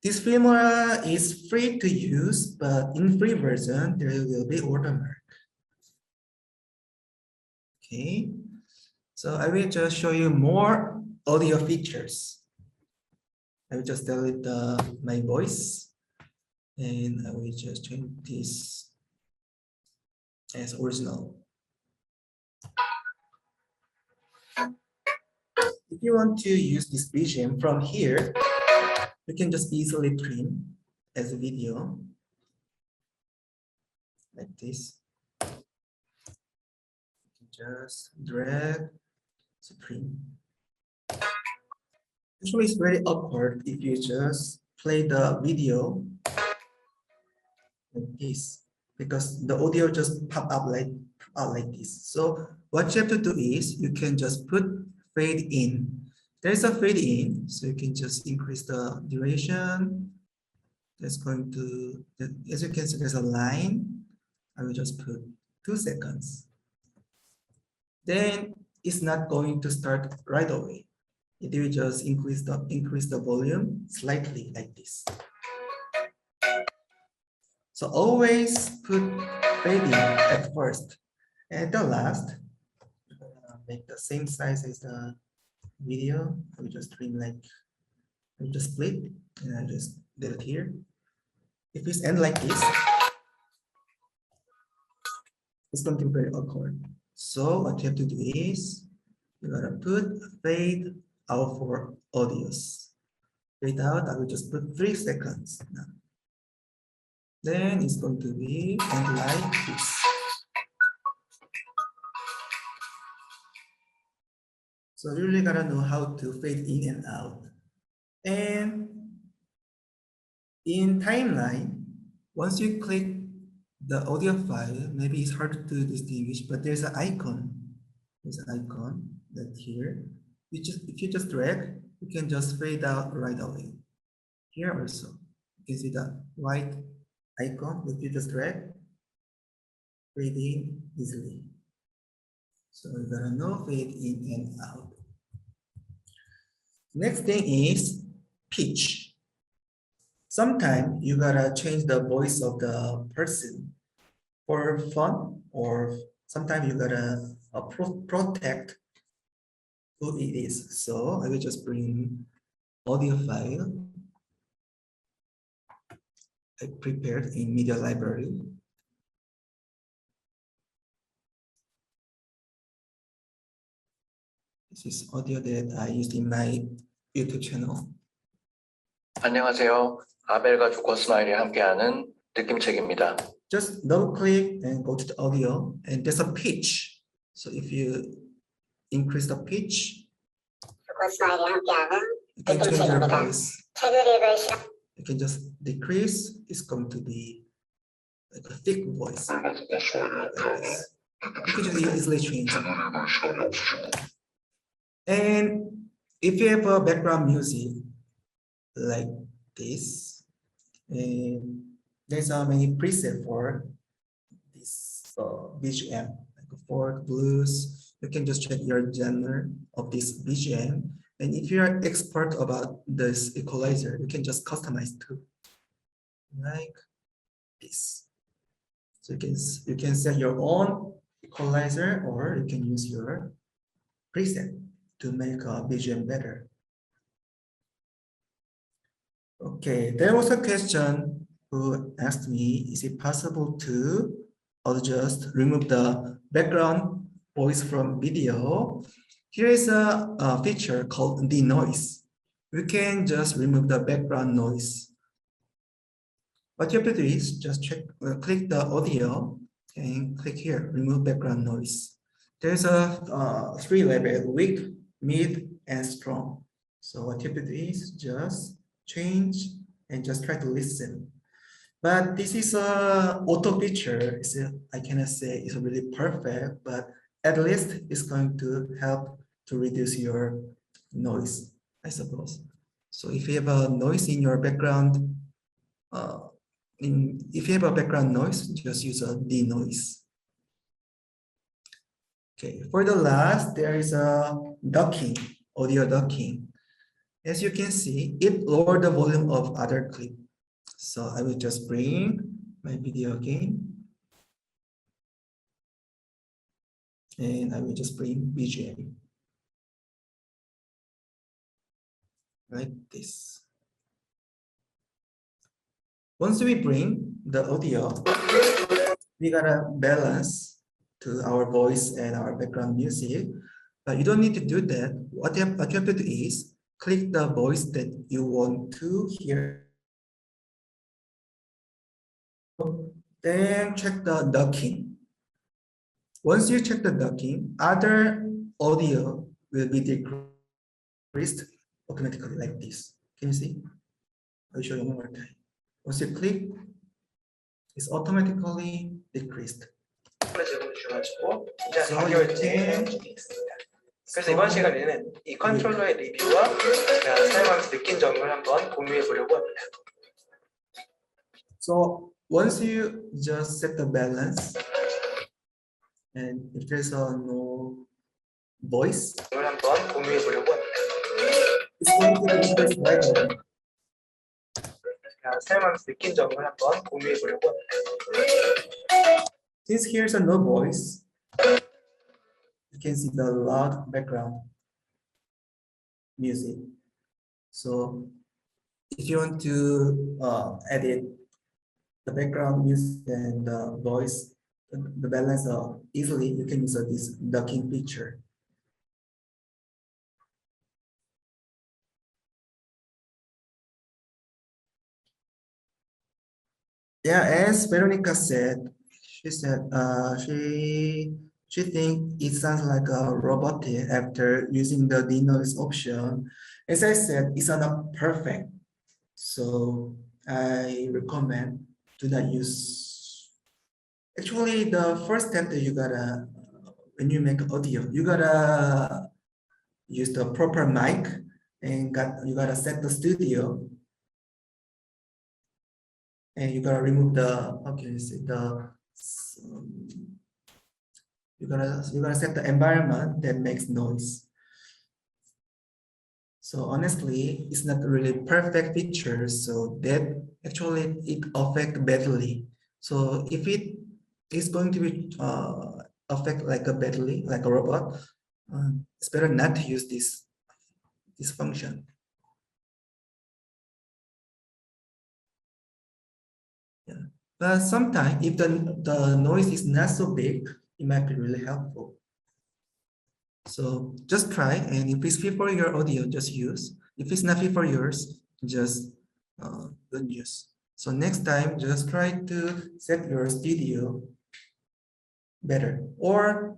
this Filmora is free to use, but in free version, there will be watermark. Okay, so I will just show you more audio features. I will just delete my voice, and I will just change this as original. If you want to use this BGM from here, you can just easily trim as a video like this. Just drag to trim. Actually, it's very awkward if you just play the video like this, because the audio just pop up like this. So what you have to do is you can just put fade in. There's a fade in, so you can just increase the duration. That's going to, as you can see, there's a line. I will just put 2 seconds. Then it's not going to start right away. It will just increase the volume slightly like this. So always put fading at first. At the last, make the same size as the video. I will just trim like, I will just split and I just did it here. If it's end like this, it's going to be very awkward. So what you have to do is you gotta put fade out for audios. Fade out, I will just put 3 seconds now. Then it's going to be end like this. So you really gotta know how to fade in and out. And in timeline, once you click the audio file, maybe it's hard to distinguish, but there's an icon. There's an icon that here. If you just drag, you can just fade out right away. Here also, you can see the white icon. If you just drag, fade in easily. So you gotta know fade in and out. Next thing is pitch. Sometimes you gotta change the voice of the person for fun, or sometimes you gotta protect who it is. So I will just bring audio file I prepared in media library. This is audio that I used in my YouTube channel. 안녕하세요. 아벨과 조커스마일이 함께하는 느낌책입니다. just double click and go to the audio, and there's a pitch. So if you increase the pitch, you can change your voice. You can just decrease. It's going to be like a thick voice. Like this. You can just easily change. And if you have a background music like this, and there's many presets for this BGM, like folk, blues. You can just check your genre of this BGM. And if you're expert about this equalizer, you can just customize too, like this. So you can set your own equalizer, or you can use your preset to make a BGM better. Okay, there was a question who asked me, is it possible to just remove the background voice from video? Here is a feature called denoise. We can just remove the background noise. What you have to do is just click the audio and click here, remove background noise. There's a 3 level, weak, mid, and strong. So what you have to do is just change and just try to listen. But this is a auto feature. I cannot say it's really perfect, but at least it's going to help to reduce your noise, I suppose. So if you have a noise in your background, if you have a background noise, just use a denoise. Okay, for the last, there is a ducking, audio ducking. As you can see, it lowered the volume of other clip. So I will just bring my video again. And I will just bring BGM. Like this. Once we bring the audio, we gotta balance to our voice and our background music. But you don't need to do that. What you have to do is click the voice that you want to hear. Then check the ducking. Once you check the ducking, other audio will be decreased automatically like this. Can you see? I'll show you one more time. Once you click, it's automatically decreased. 그래서 이번 시간에는 이 컨트롤러의 리뷰와 제가 사용하면서 느낀 점을 한번 공유해 보려고 합니다. So once you just set the balance, and if there's no voice, 한번 공유해 보려고 합니다. it's going to be increased right away. 제가 사용하면서 느낀 점을 한번 공유해 보려고 합니다. Since here's a no voice, you can see the loud background music. So if you want to edit the background music and the voice, the balance easily, you can use this ducking feature. Yeah, as Veronica said, she said she thinks it sounds like a robotic after using the denoise option. As I said, it's not perfect. So I recommend do not use. Actually, the first step that you gotta, when you make audio, you gotta use the proper mic and you gotta set the studio. And you gotta remove the, how can you say, you gotta set the environment that makes noise. So honestly, it's not really perfect feature, so that actually it affects badly. So if it is going to be affect like a badly, like a robot, it's better not to use this function. Yeah. But sometimes if the noise is not so big, it might be really helpful. So just try, and if it's fit for your audio, just use. If it's not fit for yours, just don't use. So next time, just try to set your studio better. Or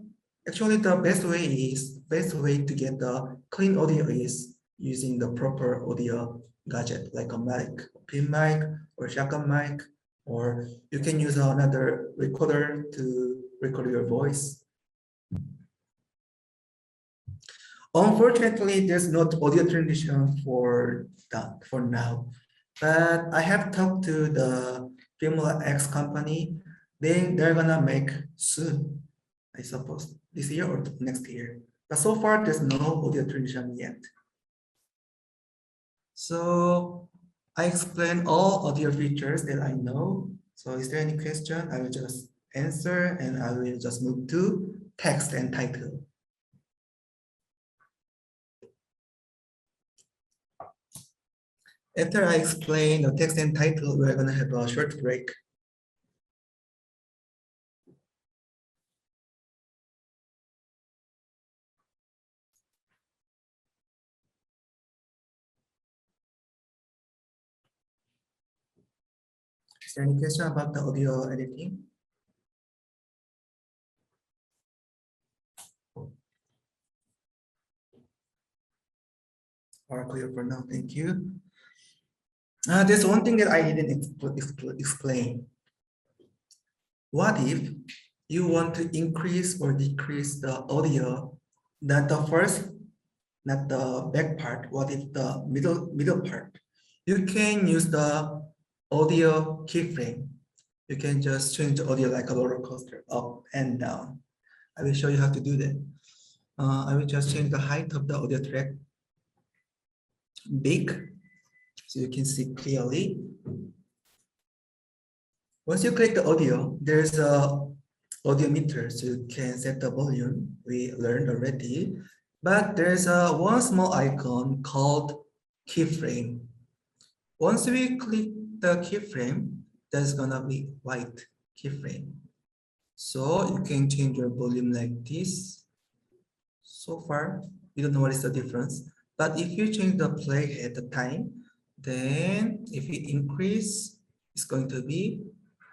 actually, the best way to get the clean audio is using the proper audio gadget like a mic, pin mic, or shotgun mic, or you can use another recorder to record your voice. Unfortunately, there's not audio transition for that for now, but I have talked to the Filmora X company. They're gonna make soon, I suppose, this year or next year. But so far, there's no audio transition yet. So I explained all audio features that I know. So is there any question? I will just answer and I will just move to text and title. After I explain the text and title, we're gonna have a short break. Is there any question about the audio editing? Or clear for now, thank you. There's one thing that I didn't explain. What if you want to increase or decrease the audio, not the first, not the back part, what if the middle part? You can use the audio keyframe. You can just change the audio like a roller coaster, up and down. I will show you how to do that. I will just change the height of the audio track big, so you can see clearly. Once you click the audio, there's a audio meter, so you can set the volume. We learned already, but there's one small icon called keyframe. Once we click the keyframe, there's gonna be white keyframe. So you can change your volume like this. So far, you don't know what is the difference. But if you change the play at the time, then if you increase, it's going to be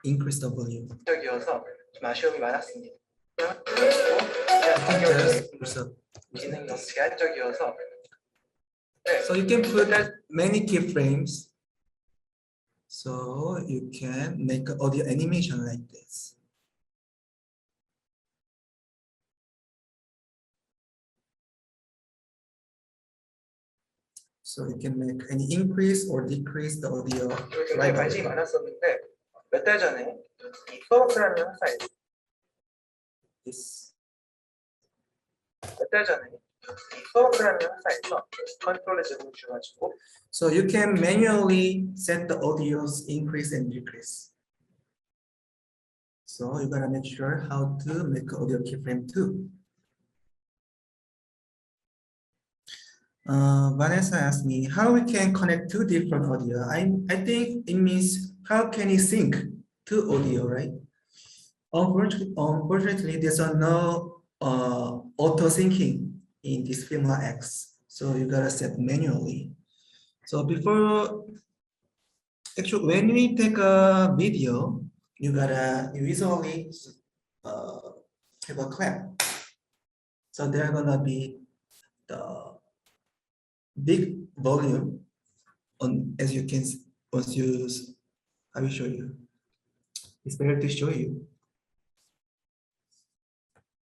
increase the volume. 적이어서 좀 아쉬움이 많았습니다. 기능이 너무 제한적이어서. So you can put many keyframes. So you can make an audio animation like this. So you can make any increase or decrease the audio. 굉장히 관심이 많았었는데 몇 달 전에 이 플로워스라는 회사에서 몇 달 전에 이 플로워스라는 회사에서 컨트롤을 제공해 주셔가지고. So you can manually set the audio's increase and decrease. So you gotta make sure how to make audio keyframe too. Vanessa asked me how we can connect two different audio. I think it means how can you sync two audio, right? Unfortunately, there's no auto syncing in this Filmora X, so you gotta set manually. So before, actually, when we take a video, you visually have a clap. So they're gonna be the big volume on, as you can once you, I will show you. It's better to show you.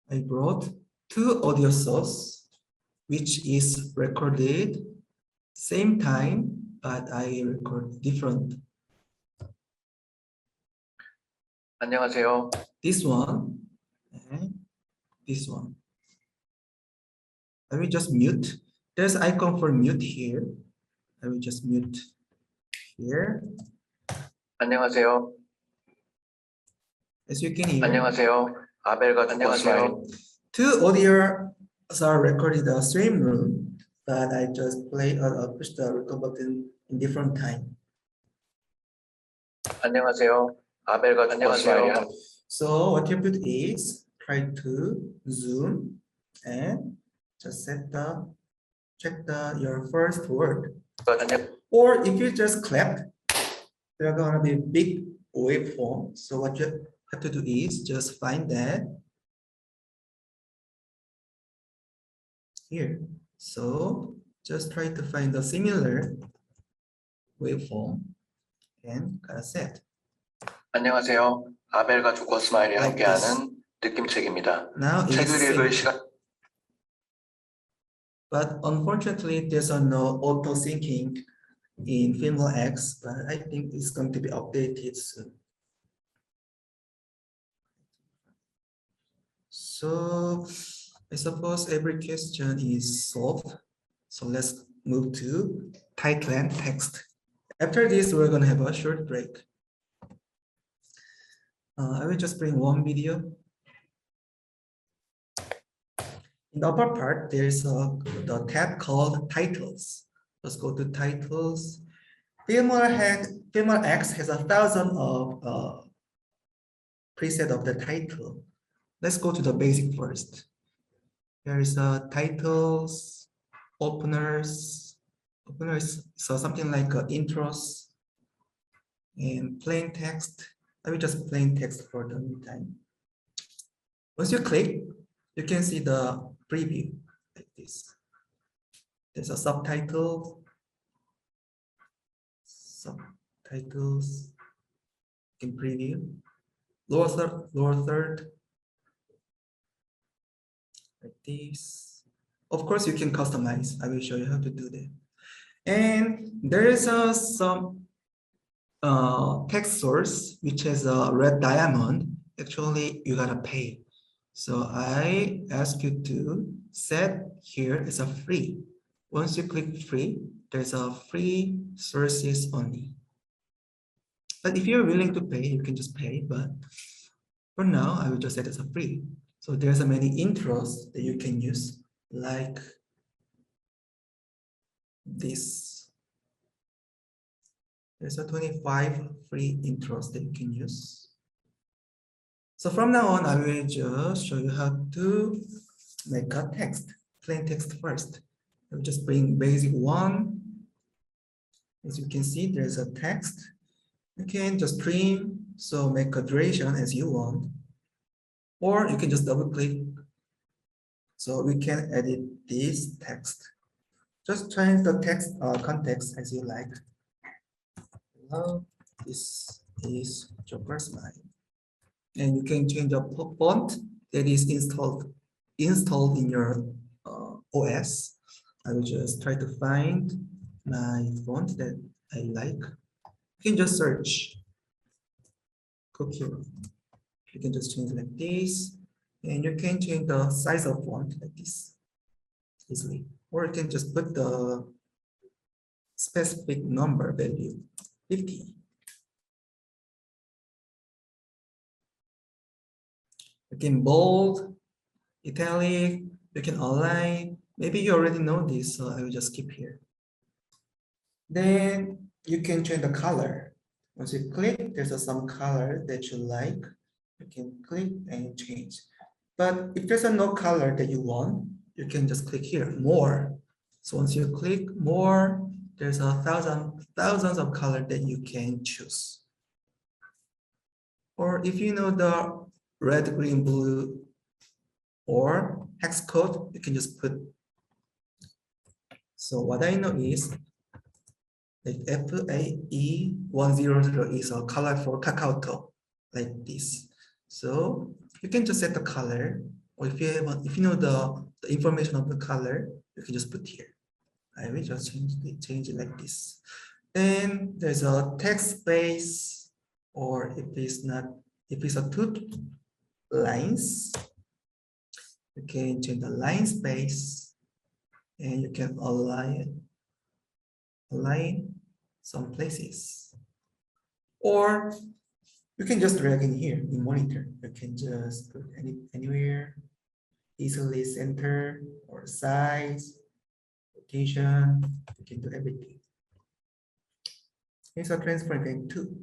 I brought two audio source, which is recorded same time, but I record different. 안녕하세요. This one and this one. I will just mute. There's icon for mute here. I will just mute here. 안녕하세요. As you can hear. 안녕하세요. 아벨과 안녕하세요. Two audios are recorded in the same room, but I just push the record button in different time. 안녕하세요. 아벨과 안녕하세요. So what you put is try to zoom and just check your first word. Or if you just clap, there are gonna be big waveform. So what you have to do is just find that here. So just try to find a similar waveform and gotta set. 안녕하세요. 아벨과 조커스마일이 Like 함께하는 느낌책입니다. Now it's 책을 읽을 synced. 시간. But unfortunately, there's no auto syncing in Filmora X, but I think it's going to be updated soon. So I suppose every question is solved. So let's move to title and text. After this, we're going to have a short break. I will just bring one video. In the upper part, there's the tab called titles. Let's go to titles. Filmora X has 1,000 of preset of the title. Let's go to the basic first. There is titles, openers, so something like intros and plain text. I will just plain text for the meantime. Once you click, you can see the preview like this. There's a subtitle, subtitles, you can preview, lower third, like this. Of course, you can customize. I will show you how to do that. And there is some text source which has a red diamond. Actually, you gotta pay. So I ask you to set here as a free. Once you click free, there's a free sources only. But if you're willing to pay, you can just pay. But for now, I will just set it as a free. So there's a many intros that you can use, like this. There's a 25 free intros that you can use. So from now on, I will just show you how to make a text, plain text first. I'll just bring basic one. As you can see, there's a text. You can just trim, so make a duration as you want. Or you can just double click. So we can edit this text. Just change the text context as you like. Hello, this is Jokersmile. And you can change the font that is installed in your OS. I will just try to find my font that I like. You can just search Kokiro. You can just change like this, and you can change the size of font like this easily, or you can just put the specific number value 50. You can bold, italic, you can align. Maybe you already know this, so I will just skip here. Then you can change the color. Once you click, there's some color that you like. You can click and change. But if there's no color that you want, you can just click here, more. So once you click more, there's thousands of color that you can choose. Or if you know the red, green, blue, or hex code, you can just put. So what I know is like FAE100 is a color for Kakao, like this. So you can just set the color, or if you know the information of the color, you can just put here. I will just change it like this. Then there's a text space, or if it's a two lines, you can change the line space, and you can align some places, or you can just drag in here in monitor. You can just put anywhere, easily center or size, rotation. You can do everything. Here's a transfer game too.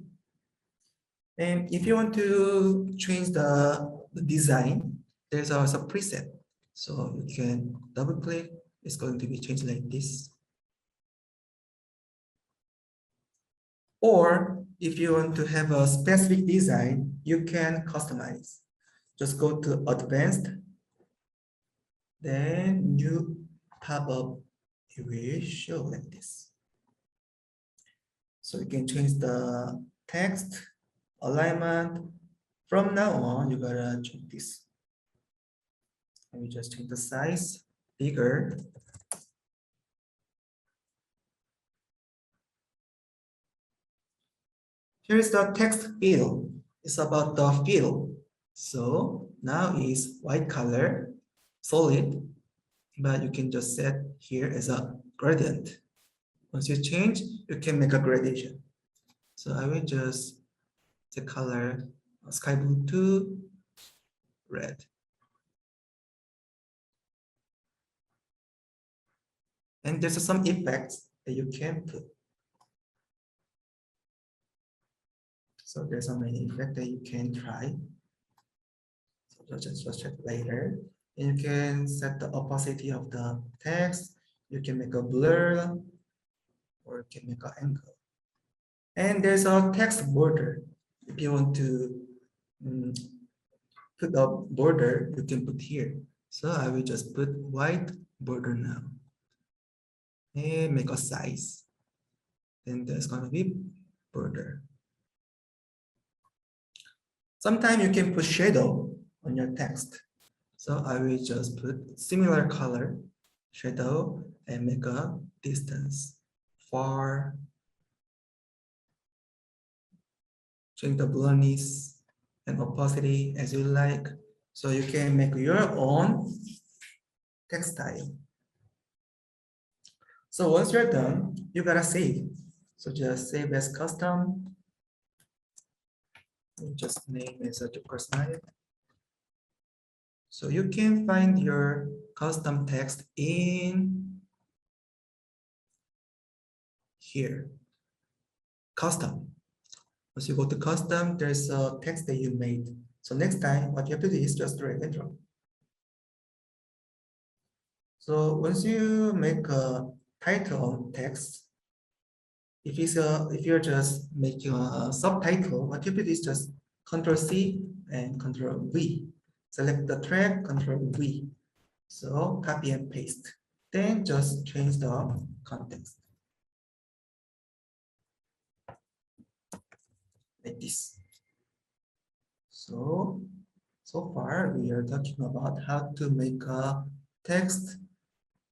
And if you want to change the design, there's also a preset. So you can double click. It's going to be changed like this. Or if you want to have a specific design, you can customize. Just go to advanced, then new pop-up, it will show like this. So you can change the text, alignment. From now on, you gotta change this. Let me just change the size, bigger. Here's the text field. It's about the field. So now is white color, solid, but you can just set here as a gradient. Once you change, you can make a gradation. So I will just the color sky blue to red. And there's some effects that you can put. So there's so many effects that you can try. So just check later. And you can set the opacity of the text. You can make a blur or you can make an angle. And there's a text border. If you want to put a border, you can put here. So I will just put white border now. And make a size. Then there's gonna be border. Sometimes you can put shadow on your text. So I will just put similar color, shadow, and make a distance. Far. Change the blurriness and opacity as you like. So you can make your own text style. So once you're done, you gotta save. So just save as custom. Just name as a Jokersmile. So you can find your custom text in here. Custom. Once you go to custom, there's a text that you made. So next time, what you have to do is just drag and drop. So once you make a title on text, if you're just making a subtitle, what you have to do is just Ctrl+C and Ctrl+V. Select the track, Ctrl+V. So copy and paste. Then just change the context. Like this. So far we are talking about how to make a text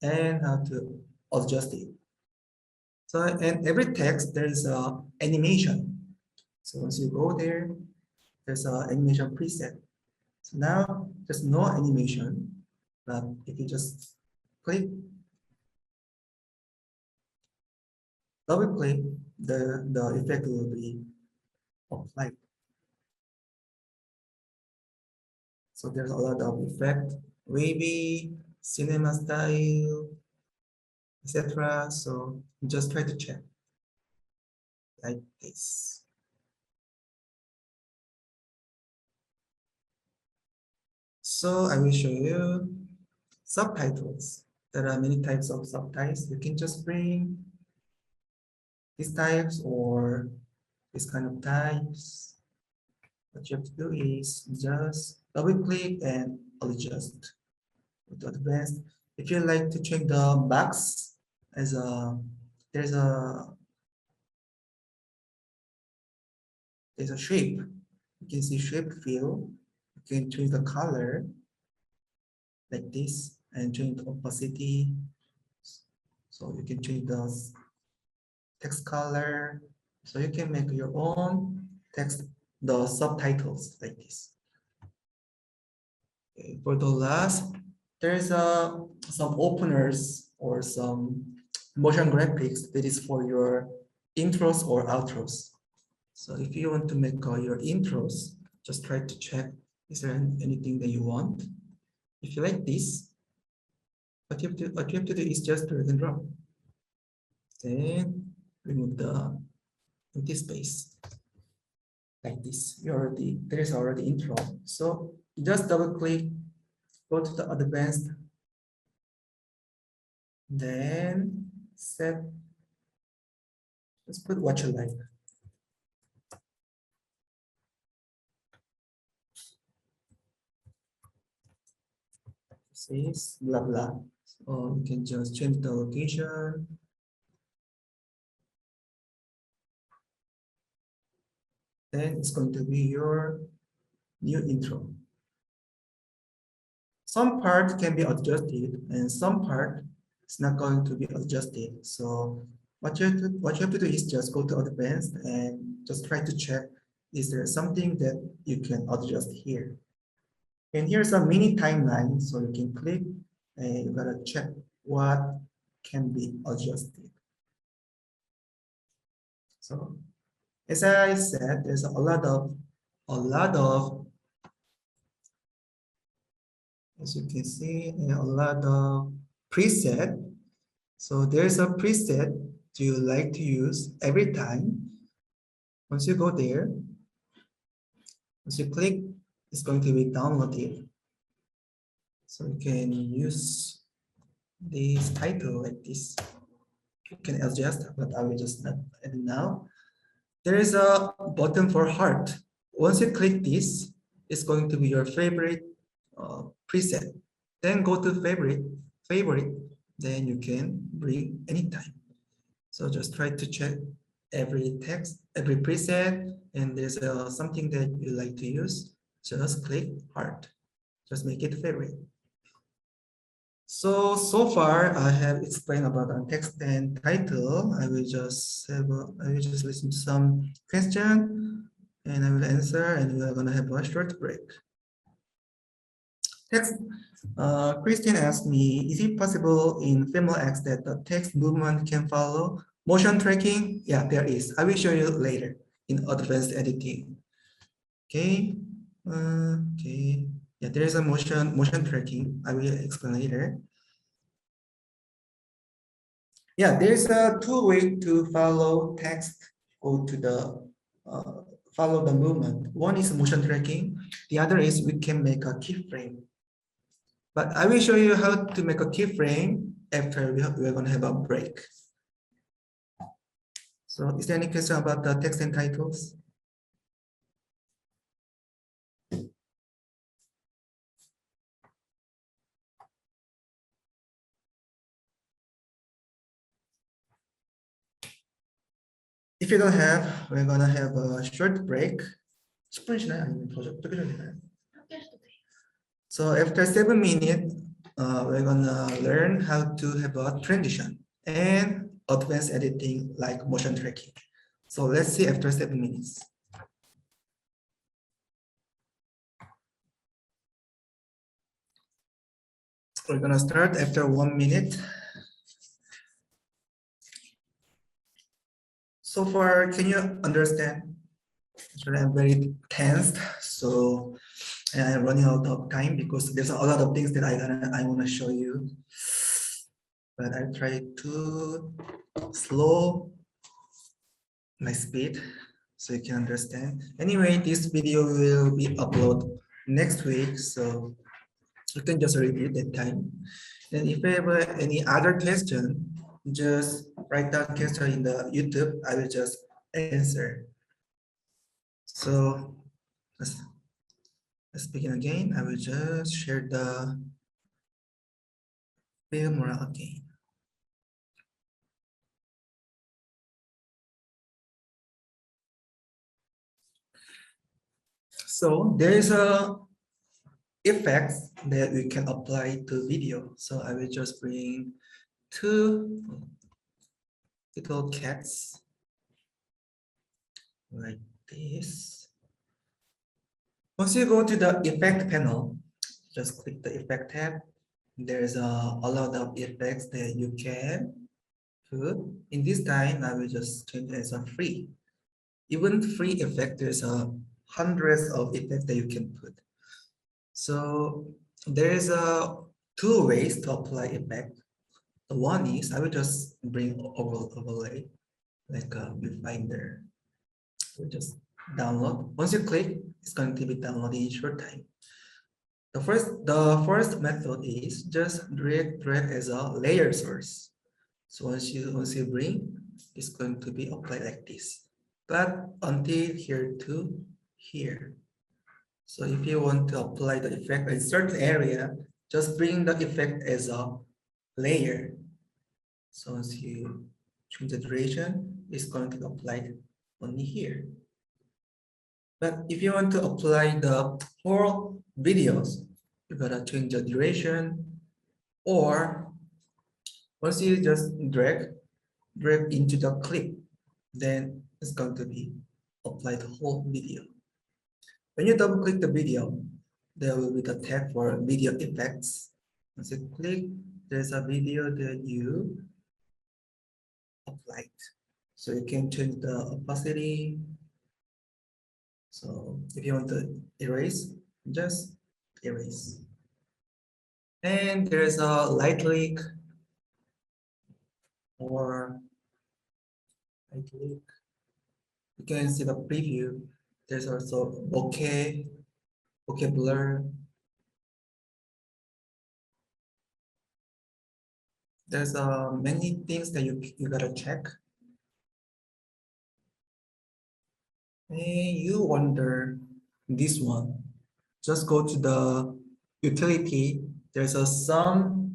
and how to adjust it. So in every text there is a animation. So once you go there, there's an animation preset. So now there's no animation, but if you just click, double click, the effect will be applied. So there's a lot of effect, wavy, cinema style, etc. So just try to check like this. So I will show you subtitles. There are many types of subtitles. You can just bring these types or this kind of types. What you have to do is just double click and adjust. With advanced, if you like to check the box as there's a shape. You can see shape fill. You can change the color like this and change the opacity. So you can change the text color. So you can make your own text, the subtitles like this. Okay, for the last, there's some openers or some motion graphics that is for your intros or outros. So if you want to make your intros, just try to check, is there anything that you want? If you like this, what you have to do is just drag and drop. Then remove the empty space. Like this. There is already intro. So just double click, go to the advanced, then set, let's put what you like. says blah blah. So you can just change the location. Then it's going to be your new intro. Some part can be adjusted and some part is not going to be adjusted. So what you have to do is just go to advanced and just try to check, is there something that you can adjust here? And here's a mini timeline, so you can click and you gotta check what can be adjusted. So as I said, there's a lot of, as you can see, a lot of preset. So there's a preset you like to use every time. Once you go there, once you click, it's going to be downloaded. So you can use this title like this. You can adjust, but I will just not add it now. There is a button for heart. Once you click this, it's going to be your favorite preset. Then go to favorite, then you can bring anytime. So just try to check every text, every preset, and there's something that you like to use. Just click heart. Just make it favorite. So far I have explained about the text and title. I will just listen to some question and I will answer, and we are gonna have a short break. Text. Christian asked me, is it possible in FilmoraX that the text movement can follow motion tracking? Yeah, there is. I will show you later in advanced editing. Okay. Okay. Yeah, there is a motion tracking. I will explain later. Yeah, there's a two way to follow text. Go to the follow the movement. One is motion tracking. The other is we can make a keyframe. But I will show you how to make a keyframe after we're going to have a break. So is there any question about the text and titles? If you don't have, we're going to have a short break. 10분 지나요? 아니면 더 되나요? So after 7 minutes, we're gonna learn how to have a transition and advanced editing like motion tracking. So let's see after 7 minutes. We're gonna start after 1 minute. So far, can you understand? Actually, I'm very tensed, so I'm running out of time because there's a lot of things that I want to show you. But I try to slow my speed so you can understand. Anyway, this video will be uploaded next week, so you can just review that time. And if you have any other question, just write down question in the YouTube. I will just answer. So let's begin again. I will just share the Filmora again. So there is a effects that we can apply to video. So I will just bring two little cats like this. Once you go to the effect panel, just click the effect tab. There's a lot of effects that you can put. In this time, I will just change it as a free. Even free effect, there's hundreds of effects that you can put. So there's two ways to apply effect. The one is I will just bring overlay like a viewfinder. We just download. Once you click, it's going to be downloaded in short time. The first method is just drag as a layer source. So once you bring, it's going to be applied like this. But until here to here. So if you want to apply the effect in certain area, just bring the effect as a layer. So once you change the duration, it's going to be applied only here. But if you want to apply the whole videos, you gotta change the duration, or once you just drag into the clip, then it's going to be applied the whole video. When you double click the video, there will be the tab for video effects. Once you click, there's a video that you applied. So you can change the opacity. So if you want to erase, just erase. And there's a light leak or light leak. You can see the preview. There's also bokeh blur. There's many things that you gotta check. And you wonder this one. Just go to the utility. There's some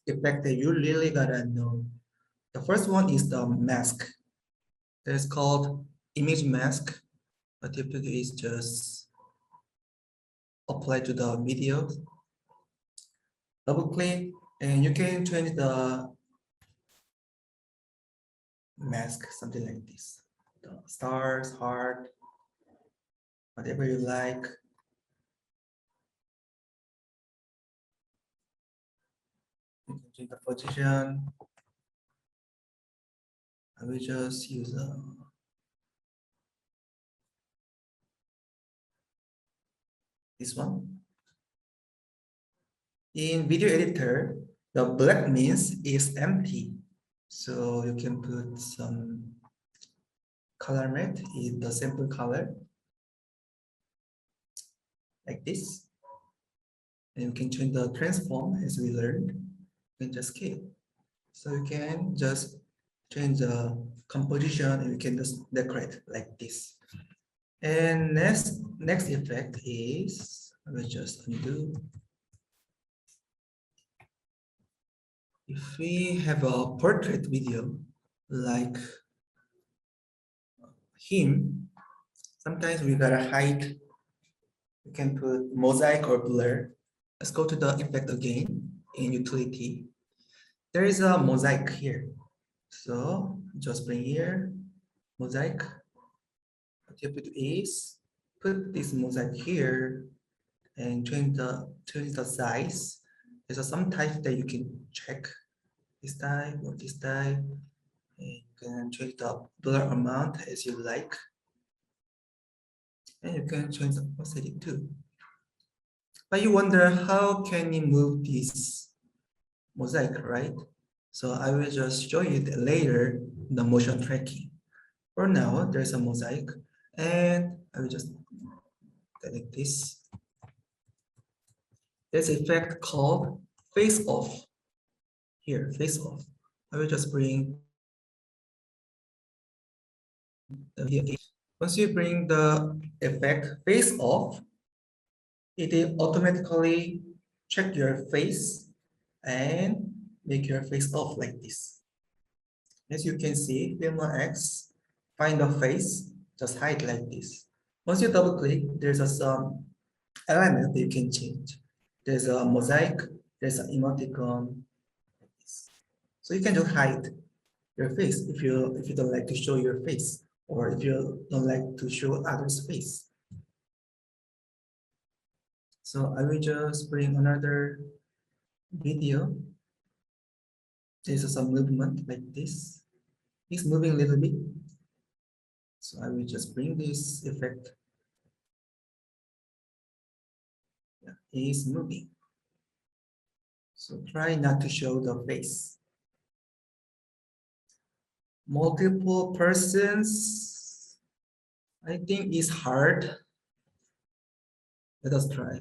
effect that you really gotta know. The first one is the mask. It's called image mask. What you have to do is just apply to the video. Double click, and you can change the mask, something like this. The stars, heart, whatever you like. You can change the position. I will just use this one. In video editor, the black means is empty. So you can put some color matte in the sample color like this. And you can change the transform as we learned. You can just scale. So you can just change the composition and you can just decorate like this. And next effect is, I will just undo. If we have a portrait video like him, sometimes we gotta hide. You can put mosaic or blur. Let's go to the effect again in utility. There is a mosaic here. So just bring here, mosaic. What you have to do is put this mosaic here and change the size. There's some type that you can check. This type or this type. And you can change the blur amount as you like. And you can change the opacity too. But you wonder how can you move this mosaic, right? So I will just show you that later the motion tracking. For now, there's a mosaic, and I will just delete this. There's an effect called face off. Here, face off. I will just bring the video. Once you bring the effect face off, it will automatically check your face and make your face off like this. As you can see, Filmora X, find the face, just hide like this. Once you double click, there's some element that you can change. There's a mosaic, there's an emoticon, like this. So you can just hide your face if you don't like to show your face, or if you don't like to show others' face. So I will just bring another video. There's some movement like this. It's moving a little bit. So I will just bring this effect. Yeah, it's moving. So try not to show the face. Multiple persons, I think it's hard. Let us try.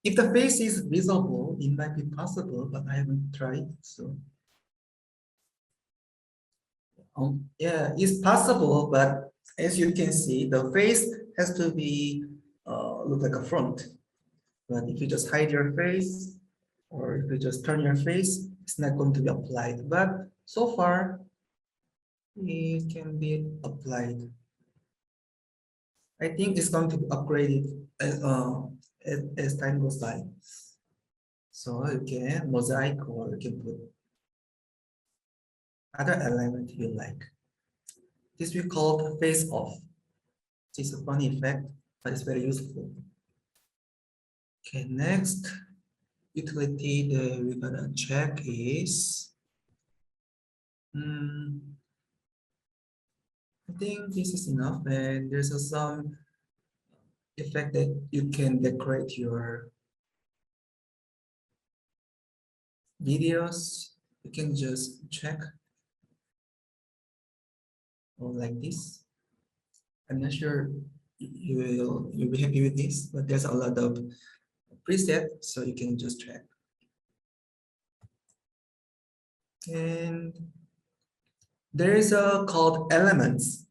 If the face is visible, it might be possible, but I haven't tried, so. Yeah, it's possible, but as you can see, the face has to be look like a front. But if you just hide your face, or if you just turn your face, it's not going to be applied. But so far, it can be applied. I think it's going to be upgraded as time goes by. So you can mosaic, or you can put other element you like. This we call face off. It's a funny effect, but it's very useful. Okay, next utility that we're gonna check is I think this is enough, and there's some effect that you can decorate your videos. You can just check or like this. I'm not sure you'll be happy with this, but there's a lot of preset, so you can just check. And there is a called elements.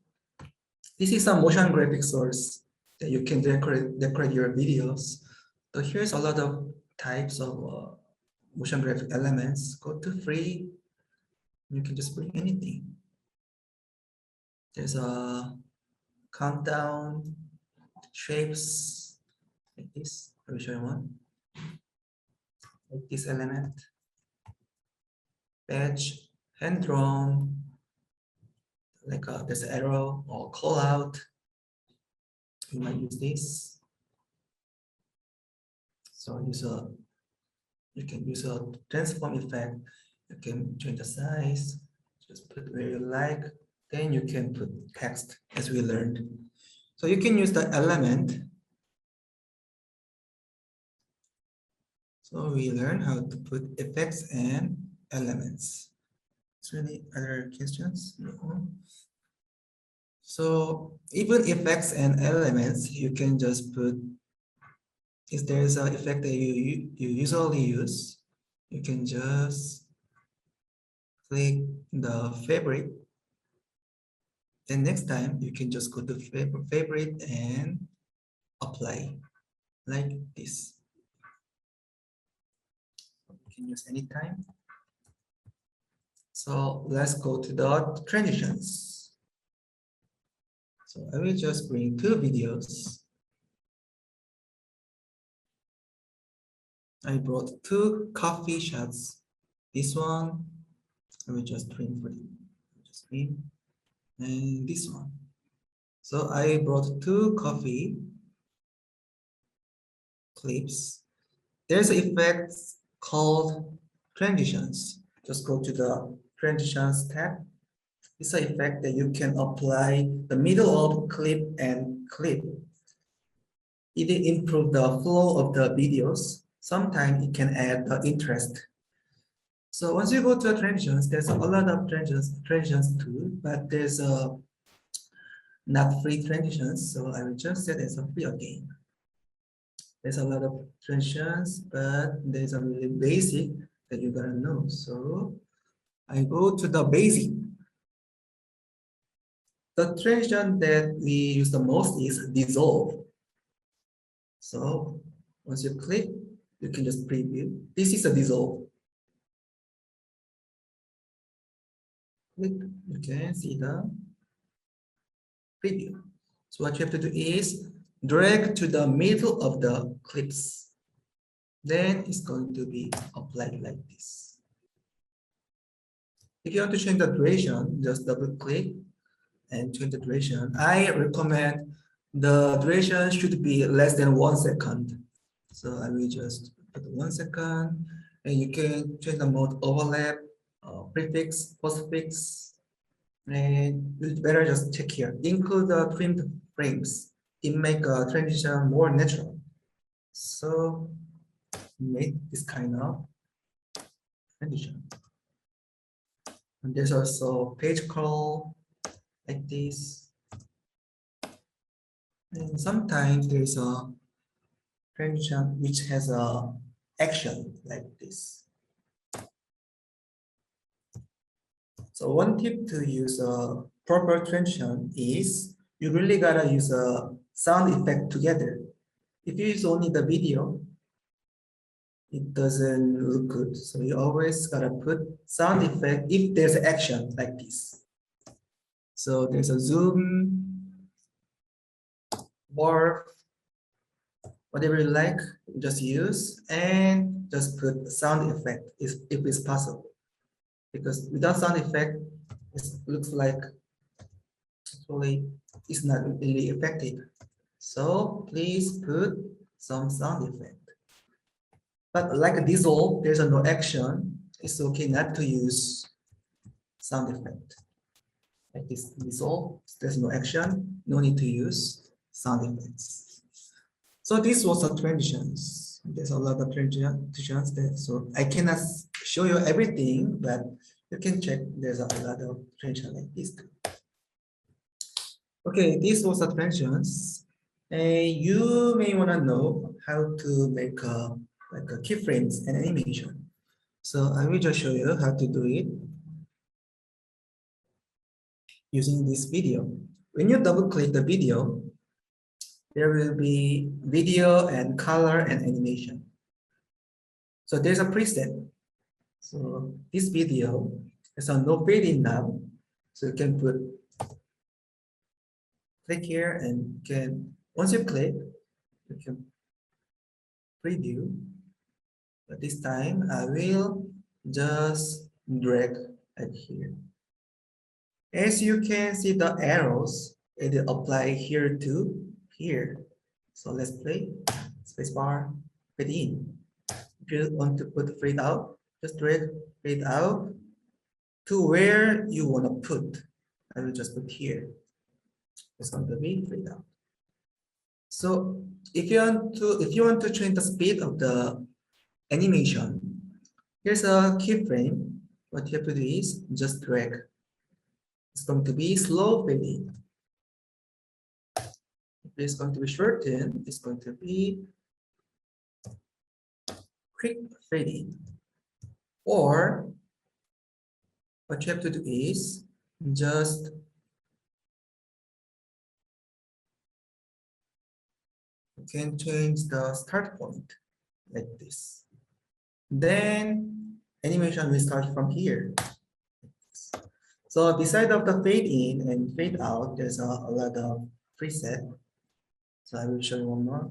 This is a motion graphic source that you can decorate your videos. So here's a lot of types of motion graphic elements. Go to free. You can just bring anything. There's a countdown, shapes like this. Let me show you one. Like this element, badge, hand drawn, like there's an arrow or call out. You might use this. So you can use a transform effect. You can change the size, just put where you like. Then you can put text, as we learned. So you can use the element. So we learn how to put effects and elements. Is there any other questions? No. So even effects and elements, you can just put, if there's an effect that you usually use, you can just click the favorite. Then next time you can just go to favorite and apply like this. You can use anytime. So let's go to the transitions. So I will just bring two videos. I brought two coffee shots. This one, I will just trim for it. Just trim. And this one. So I brought two coffee clips. There's an effect called transitions. Just go to the transitions tab. It's an effect that you can apply the middle of clip and clip. It improves the flow of the videos. Sometimes it can add the interest. So once you go to the transitions, there's a lot of transitions too, but there's not free transitions. So I will just set as a free again. There's a lot of transitions, but there's a really basic that you gotta know. So I go to the basic. The transition that we use the most is dissolve. So once you click, you can just preview. This is a dissolve. Click, you can see the preview. So what you have to do is drag to the middle of the clips. Then it's going to be applied like this. If you want to change the duration, just double click and change the duration. I recommend the duration should be less than 1 second. So I will just put 1 second, and you can change the mode overlap, prefix, postfix, and you better just check here. Include the trimmed frames. It make a transition more natural. So make this kind of transition. And there's also page crawl like this. And sometimes there's a transition which has a action like this. So one tip to use a proper transition is you really gotta use a sound effect together. If you use only the video, it doesn't look good. So you always gotta put sound effect if there's action like this. So there's a zoom, warp, whatever you like, just use and just put sound effect if it's possible. Because without sound effect, it looks like actually it's not really effective. So please put some sound effect. But like dissolve, there's no action. It's okay not to use sound effect. Like this dissolve, there's no action, no need to use sound effects. So this was the transitions. There's a lot of transitions there. So I cannot show you everything, but you can check. There's a lot of transitions like this too. Okay, this was the transitions. You may want to know how to make like a keyframes and animation. So I will just show you how to do it using this video. When you double click the video, there will be video and color and animation. So there's a preset. So this video is a no fading now. So you can click here and once you click, you can preview. But this time I will just drag it here. As you can see the arrows, it apply here to here. So let's play spacebar, fade in. If you want to put fade out, just drag fade out to where you want to put. I will just put here. It's going to be fade out. So if you want to change the speed of the animation, here's a keyframe. What you have to do is just drag. It's going to be slow fading. If it's going to be shortened, it's going to be quick fading. Or what you have to do is just you can change the start point like this. Then animation will start from here. So beside of the fade in and fade out, there's a lot of preset. So I will show you one more.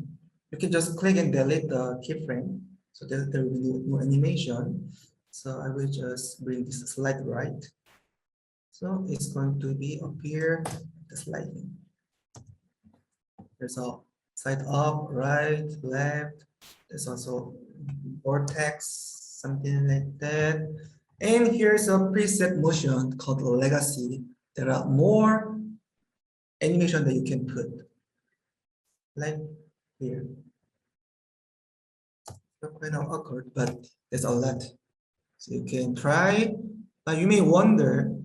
You can just click and delete the keyframe. So there will be no animation. So I will just bring this slide right. So it's going to be up here, the sliding. There's a side up, right, left. There's also vortex, something like that. And here's a preset motion called legacy. There are more animation that you can put, like here. Not quite awkward, but there's a lot. So you can try, but you may wonder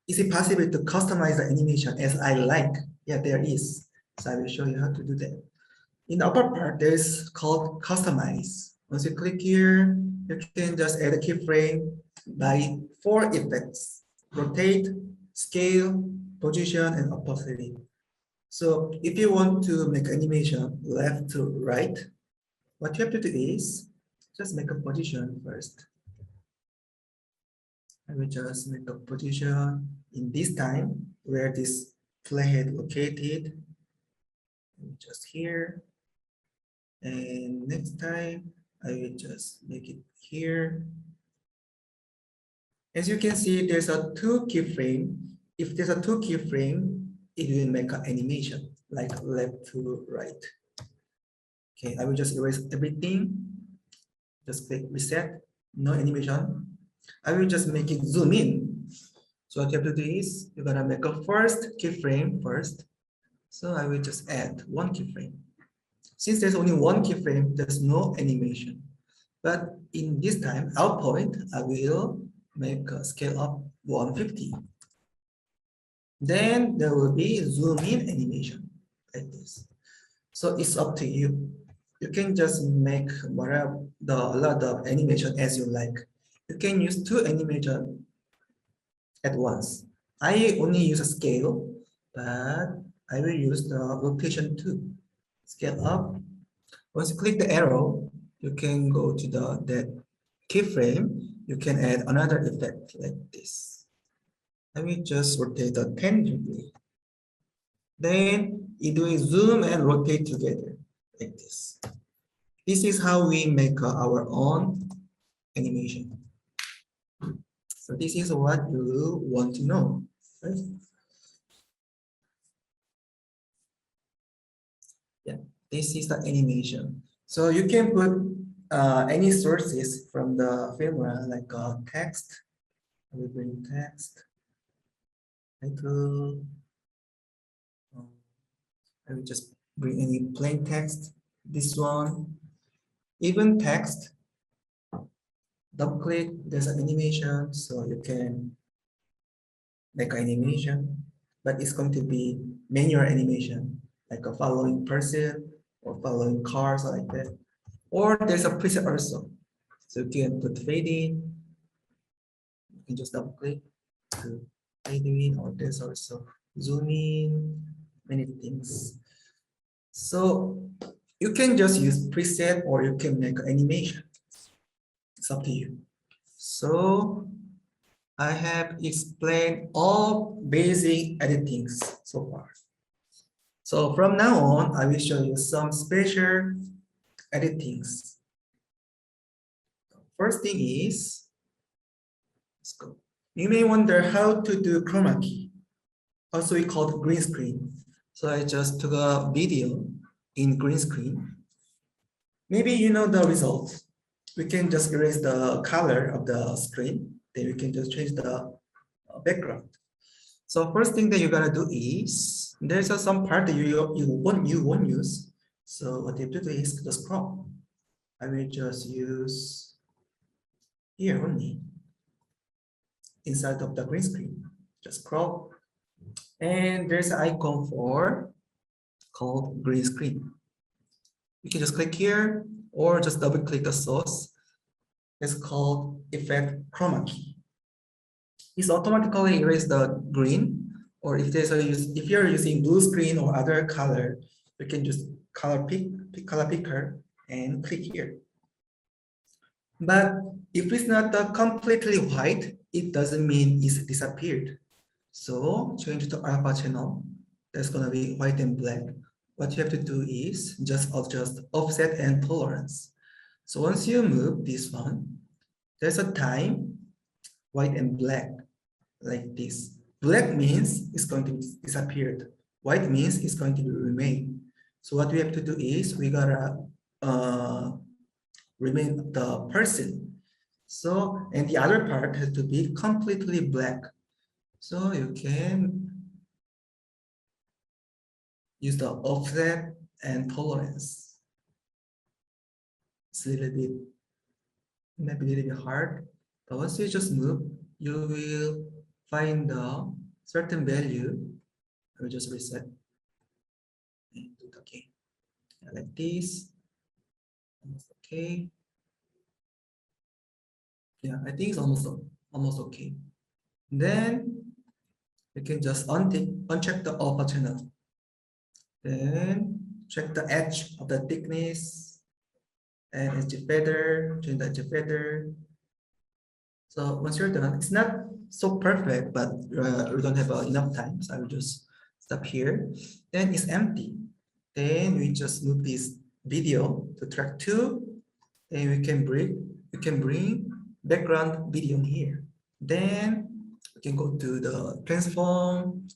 is it possible to customize the animation as I like? Yeah, there is. So I will show you how to do that. In the upper part, there is called customize. Once you click here, you can just add a keyframe by 4 effects: rotate, scale, position, and opacity. So if you want to make animation left to right, what you have to do is just make a position first. I will just make a position in this time where this playhead located. Just here. And next time, I will just make it here. As you can see, there's a 2 keyframe. If there's a 2 keyframe, it will make an animation like left to right. Okay, I will just erase everything. Just click reset, no animation. I will just make it zoom in. So what you have to do is you're gonna make a first keyframe first. So I will just add 1 keyframe. Since there's only 1 keyframe, there's no animation. But in this time, out point, I will make a scale up 150. Then there will be zoom in animation like this. So it's up to you. You can just make whatever a lot of animation as you like. You can use 2 animation at once. I only use a scale, but I will use the rotation too. Scale up. Once you click the arrow, you can go to that keyframe. You can add another effect like this. I will just rotate the 10 degree. Then it will zoom and rotate together like this. This is how we make our own animation. So this is what you want to know, right? Yeah, this is the animation. So you can put any sources from the Filmora, like text. I will bring text, title. I will just bring any plain text. This one, even text. Double click. There's an animation, so you can make an animation, but it's going to be manual animation, like a following person or following cars like that. Or there's a preset also. So you can put fade in. You can just double click to fade in, or there's also zoom in, many things. So you can just use preset or you can make an animation. It's up to you. So I have explained all basic editings so far. So from now on, I will show you some special editings. First thing is, let's go. You may wonder how to do chroma key, also we call it green screen. So I just took a video in green screen. Maybe you know the result. We can just erase the color of the screen. Then we can just change the background. So first thing that you gotta do is, there's some part that you won't use. So what you have to do is just crop. I will just use here only, inside of the green screen. Just crop. And there's an icon for called green screen. You can just click here or just double click the source. It's called effect chroma key. It's automatically erase the green, or if if you're using blue screen or other color, you can just pick color picker and click here. But if it's not completely white, it doesn't mean it's disappeared. So change to alpha channel. That's gonna be white and black. What you have to do is just adjust offset and tolerance. So once you move this one, there's a time white and black like this. Black means it's going to be disappeared. White means it's going to be remain. So what we have to do is we gotta remain the person. So, and the other part has to be completely black. So you can use the offset and tolerance. It's a little bit, maybe a little bit hard, but once you just move, you will find the certain value. I will just reset and do it again. Like this. Almost okay. Yeah, I think it's almost okay. Then you can just uncheck the alpha channel. Then check the edge of the thickness and edge feather, change the edge feather. So once you're done, it's not so perfect, but we don't have enough time, so I will just stop here. Then it's empty. Then we just move this video to track 2, and we can bring background video here. Then we can go to the transform,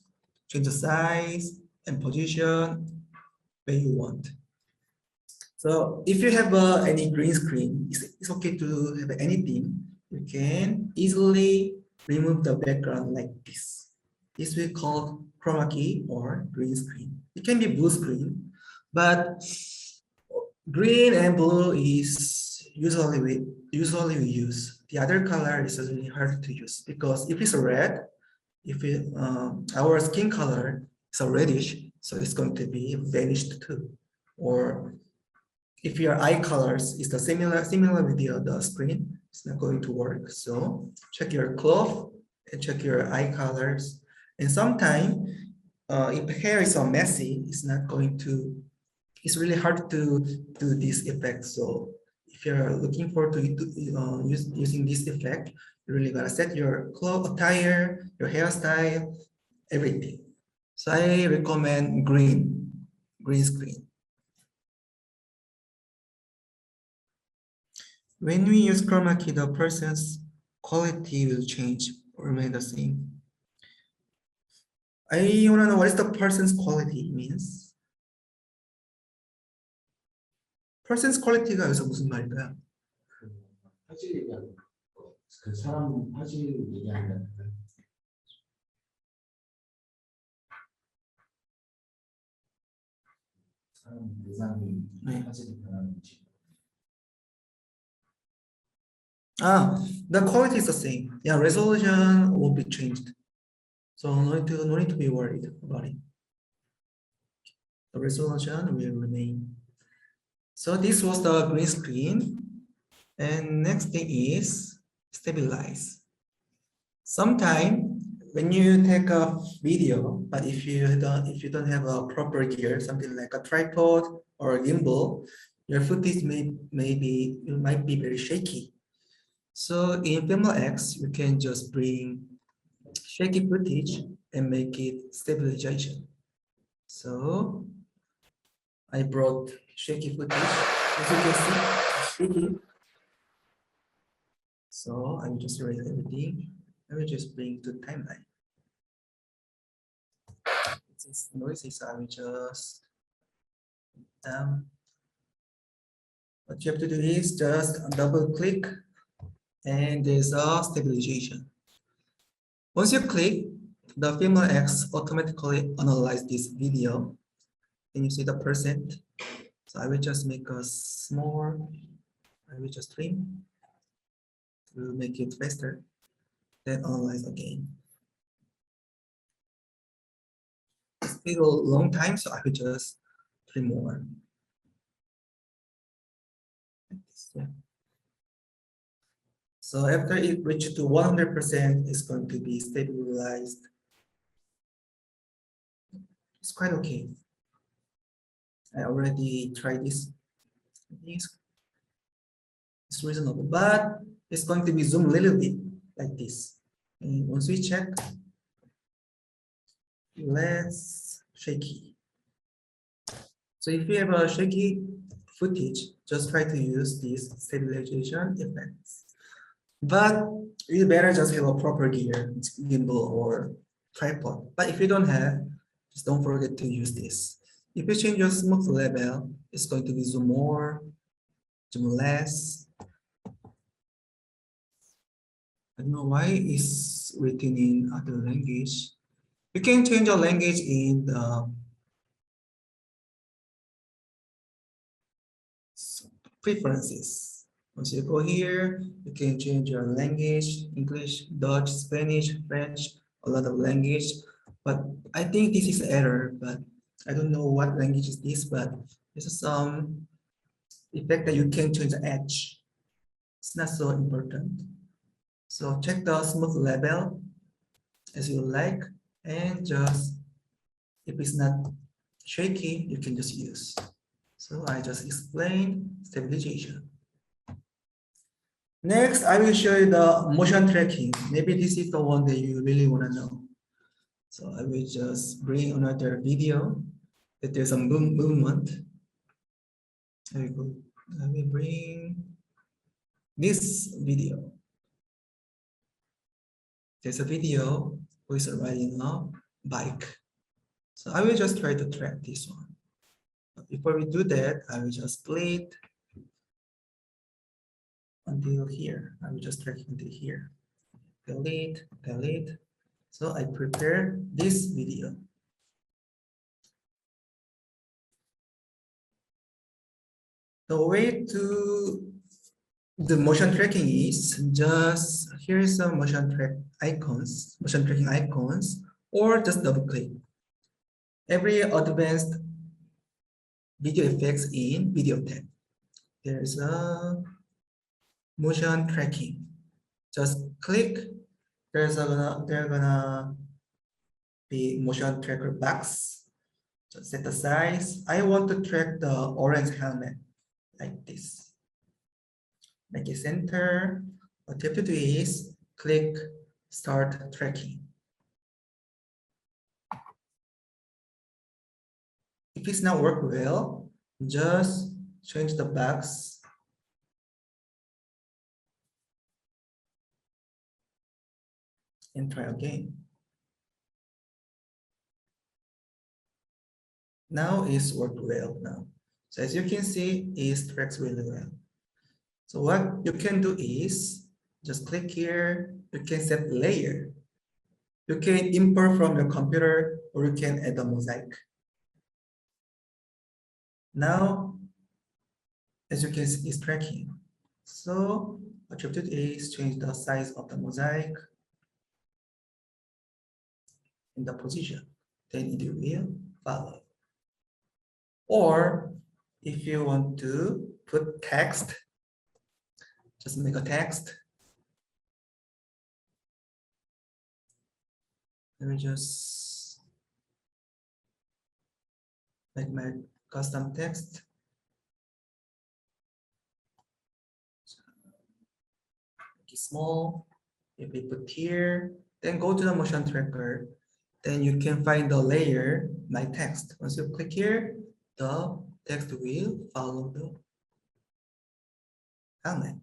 change the size and position where you want. So if you have any green screen, it's okay to have anything. You can easily remove the background like this. This we call chroma key or green screen. It can be blue screen, but green and blue is usually we use. The other color is really hard to use because if it's red, if our skin color is a reddish, so it's going to be vanished too. Or if your eye colors is the similar with the screen, it's not going to work. So check your cloth and check your eye colors. And sometimes, if hair is so messy, it's really hard to do this effect. So if you're looking forward to using this effect, you really gotta set your clothes, attire, your hairstyle, everything. So I recommend green screen. When we use chroma key, the person's quality will change or remain the same. I want to know what is the person's quality means. person's quality가 여기서 무슨 말일까요? 화질 얘기하는 거. 그 사람 화질 얘기하는 거. 사람 대상이 화질이 변하는지. The quality is the same. Yeah, resolution will be changed. So no need to be worried about it. The resolution will remain. So this was the green screen. And next thing is stabilize. Sometimes when you take a video, but if you don't have a proper gear, something like a tripod or a gimbal, your footage might be very shaky. So in Filmora X, you can just bring shaky footage and make it stabilization. So I brought shaky footage, as you can see, shaky. So I will just erase everything. I will just bring to timeline. It's noisy, so I will just what you have to do is just double click and there's a stabilization. Once you click, the Filmora X automatically analyze this video. And you see the percent. So I will just make a small, I will just trim to make it faster. Then analyze again. It's still a long time, so I will just trim more. Like this, yeah. So after it reaches to 100%, it's going to be stabilized. It's quite okay. I already tried this. It's reasonable, but it's going to be zoomed a little bit like this. And once we check, less shaky. So if you have a shaky footage, just try to use these stabilization effects. But you better just have a proper gear, gimbal or tripod. But if you don't have, just don't forget to use this. If you change your smooth level, it's going to be zoom more, zoom less. I don't know why it's written in other language. You can change your language in the preferences. Once you go here, you can change your language, English, Dutch, Spanish, French, a lot of language. But I think this is error, but I don't know what language is this, but this is some effect that you can change the edge. It's not so important. So check the smooth level as you like, and just if it's not shaky, you can just use. So I just explained stabilization. Next, I will show you the motion tracking. Maybe this is the one that you really want to know. So I will just bring another video that there's some movement. There we go. I will bring this video. There's a video who is riding a bike. So I will just try to track this one. But before we do that, I will just split until here. I will just track until here. Delete, delete. So I prepare this video. The way to the motion tracking is just here's some motion tracking icons, or just double click. Every advanced video effects in video tab. There's a motion tracking. Just click. They're gonna the motion tracker box. Just set the size. I want to track the orange helmet like this. Make it center. What you have to do is click start tracking. If it's not work well, just change the box. And try again. Now it's worked well now. So as you can see, it tracks really well. So what you can do is just click here. You can set layer. You can import from your computer or you can add a mosaic. Now, as you can see, it's tracking. So what you have to do is change the size of the mosaic in the position. Then it will follow. Or if you want to put text, just make a text. Let me just make my custom text. Make it small. If we put here, then go to the motion tracker. Then you can find the layer, my text. Once you click here, the text will follow the helmet.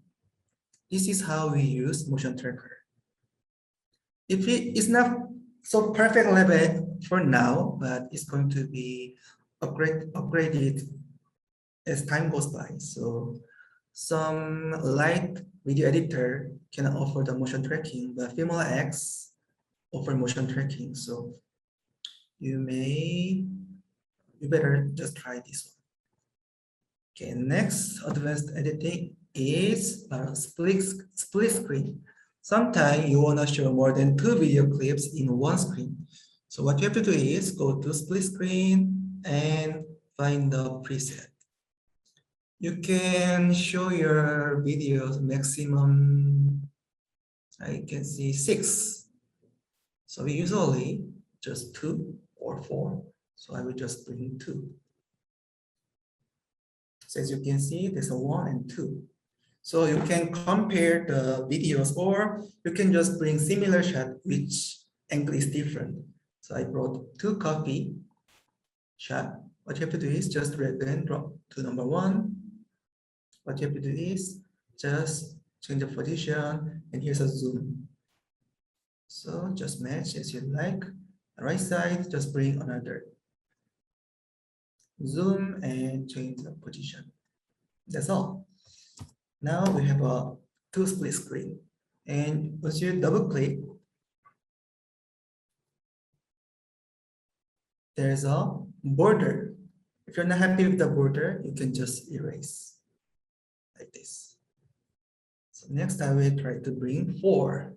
This is how we use motion tracker. If it's not so perfect level for now, but it's going to be upgraded as time goes by. So some light video editor can offer the motion tracking, but Filmora X offer motion tracking. So you better just try this one. Okay, next advanced editing is split screen. Sometimes you want to show more than 2 video clips in one screen. So what you have to do is go to split screen and find the preset. You can show your videos maximum, I can see 6. So we usually just 2 or 4. So I will just bring 2. So as you can see, there's a 1 and 2. So you can compare the videos, or you can just bring similar shot which angle is different. So I brought 2 copy shot. What you have to do is just drag and drop to number 1. What you have to do is just change the position, and here's a zoom. So just match as you like. The right side, just bring another zoom and change the position. That's all. Now we have a 2 split screen, and once you double click, there's a border. If you're not happy with the border, you can just erase like this. So next I will try to bring 4.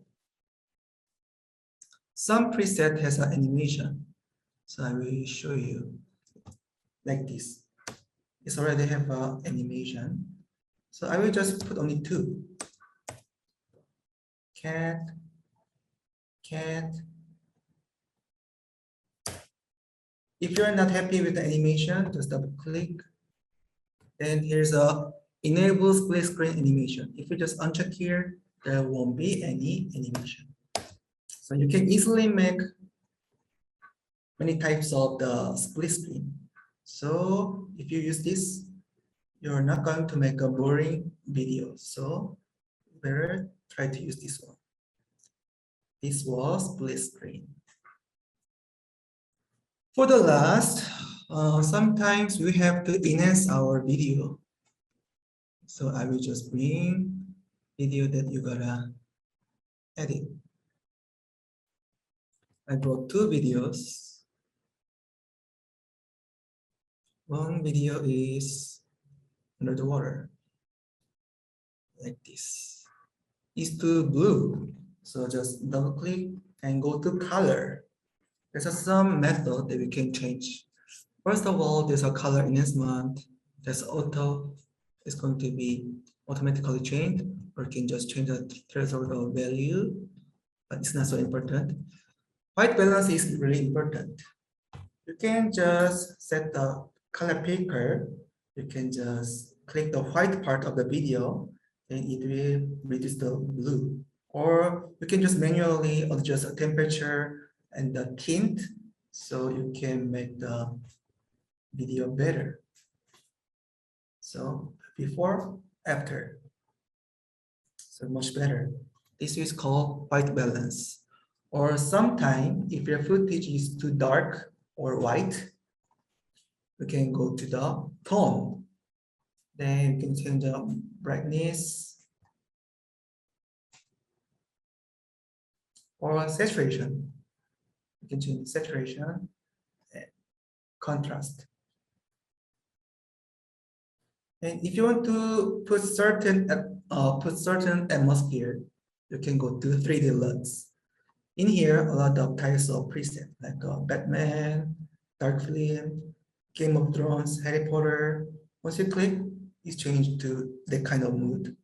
Some preset has an animation, so I will show you like this. It's already have an animation. So I will just put only 2. Cat, cat. If you're not happy with the animation, just double click. Then here's a enable split screen animation. If you just uncheck here, there won't be any animation. So you can easily make many types of the split screen. So if you use this, you're not going to make a boring video. So better try to use this one. This was split screen. For the last, sometimes we have to enhance our video. So I will just bring video that you gotta edit. I brought 2 videos. One video is under the water, like this. It's too blue. So just double click and go to color. There's some method that we can change. First of all, there's a color enhancement. There's auto. It's going to be automatically changed, or you can just change the threshold value, but it's not so important. white balance is really important. You can just set the color picker. You can just click the white part of the video and it will reduce the blue. Or you can just manually adjust the temperature and the tint so you can make the video better. So before, after. So much better. This is called white balance. Or sometimes if your footage is too dark or white, we can go to the tone. Then you can change the brightness or saturation. You can change saturation and contrast. And if you want to put certain atmosphere, you can go to 3D LUTs. In here, a lot of types of presets like Batman, dark film, Game of Thrones, Harry Potter. Once you click, it's changed to that kind of mood.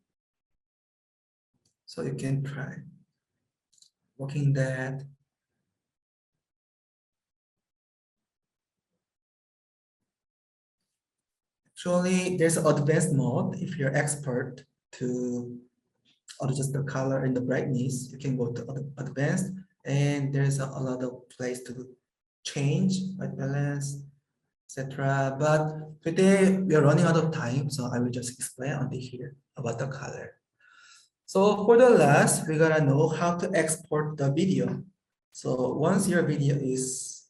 So you can try working that. Actually, there's an advanced mode. If you're expert to adjust the color and the brightness, you can go to advanced, and there's a lot of place to change white balance, etc. But today we are running out of time, so I will just explain only here about the color. So for the last, we're gonna know how to export the video. So once your video is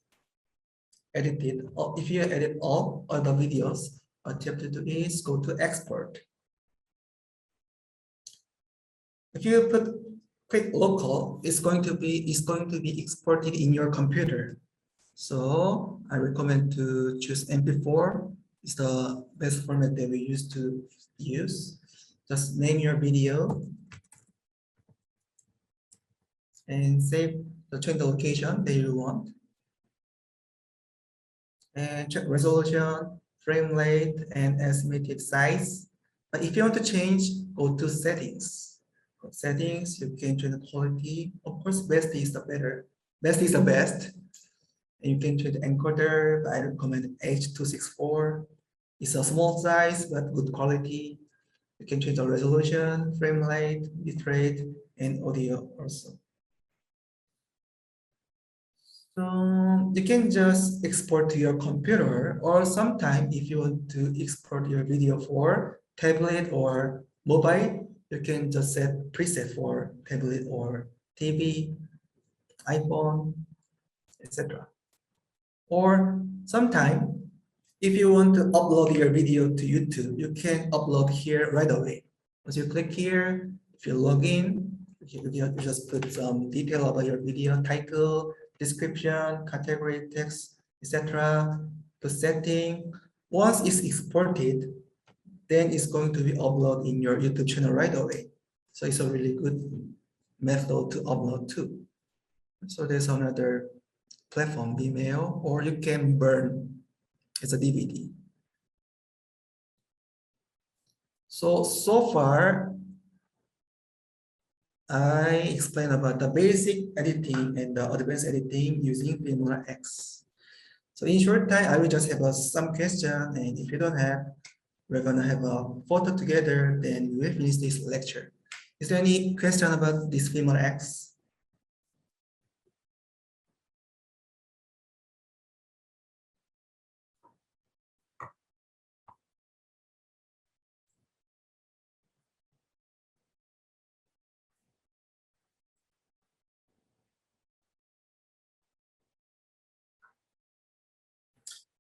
edited, or if you edit all of the videos, what you have to do is go to export. If you click local, it's going to be exported in your computer. So I recommend to choose MP4. It's the best format that we used to use. Just name your video and save change the location that you want. And check resolution, frame rate, and estimated size. But if you want to change, go to settings. Settings, you can change the quality. Of course, best is the better. Best is the best. And you can change the encoder. I recommend H.264. It's a small size, but good quality. You can change the resolution, frame rate, bitrate, and audio also. So you can just export to your computer, or sometimes if you want to export your video for tablet or mobile, you can just set preset for tablet or TV, iPhone, etc. Or sometimes if you want to upload your video to YouTube, you can upload here right away. Once you click here, if you log in, you just put some detail about your video, title, description, category, text, etc. The setting. Once it's exported, then it's going to be uploaded in your YouTube channel right away. So it's a really good method to upload too. So there's another platform, Vimeo, or you can burn as a DVD. So far, I explained about the basic editing and the advanced editing using Filmora X. So in short time, I will just have some question, and if you don't have, we're gonna have a photo together, then we will finish this lecture. Is there any question about this Filmora X?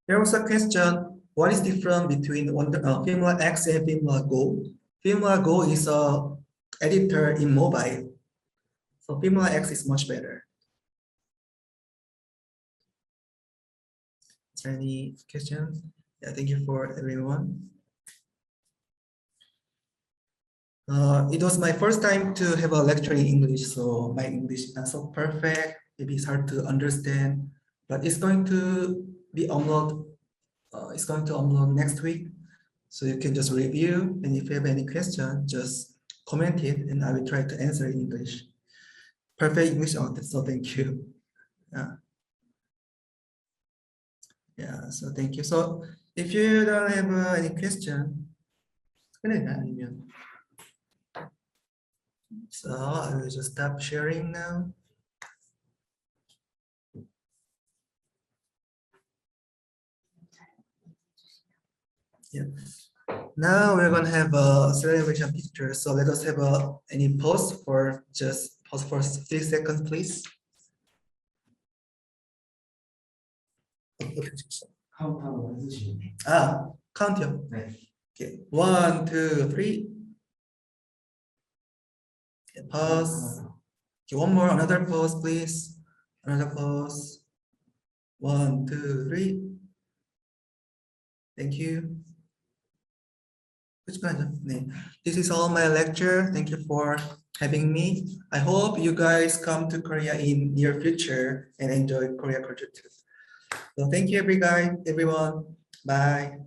There was a question, what is different between Filmora X and Filmora Go? Filmora Go is a editor in mobile. So Filmora X is much better. Is there any questions? Yeah, thank you for everyone. It was my first time to have a lecture in English, so my English is not so perfect. Maybe it's hard to understand, but it's going to be uploaded. It's going to upload next week, so you can just review. And if you have any question, just comment it, and I will try to answer in English. Perfect English on it, so thank you. Yeah, so thank you. So if you don't have any question, so I will just stop sharing now. Yeah. Now we're gonna have a celebration picture. So let us have any pause for 3 seconds, please. 카운트다운 해주시면 돼요. count요. 네. Okay, 1, 2, 3. Okay, pause. Okay, one more, another pause, please. Another pause. 1, 2, 3. Thank you. This is all my lecture. Thank you for having me. I hope you guys come to Korea in near future and enjoy Korea culture too. So thank you, everyone. Bye.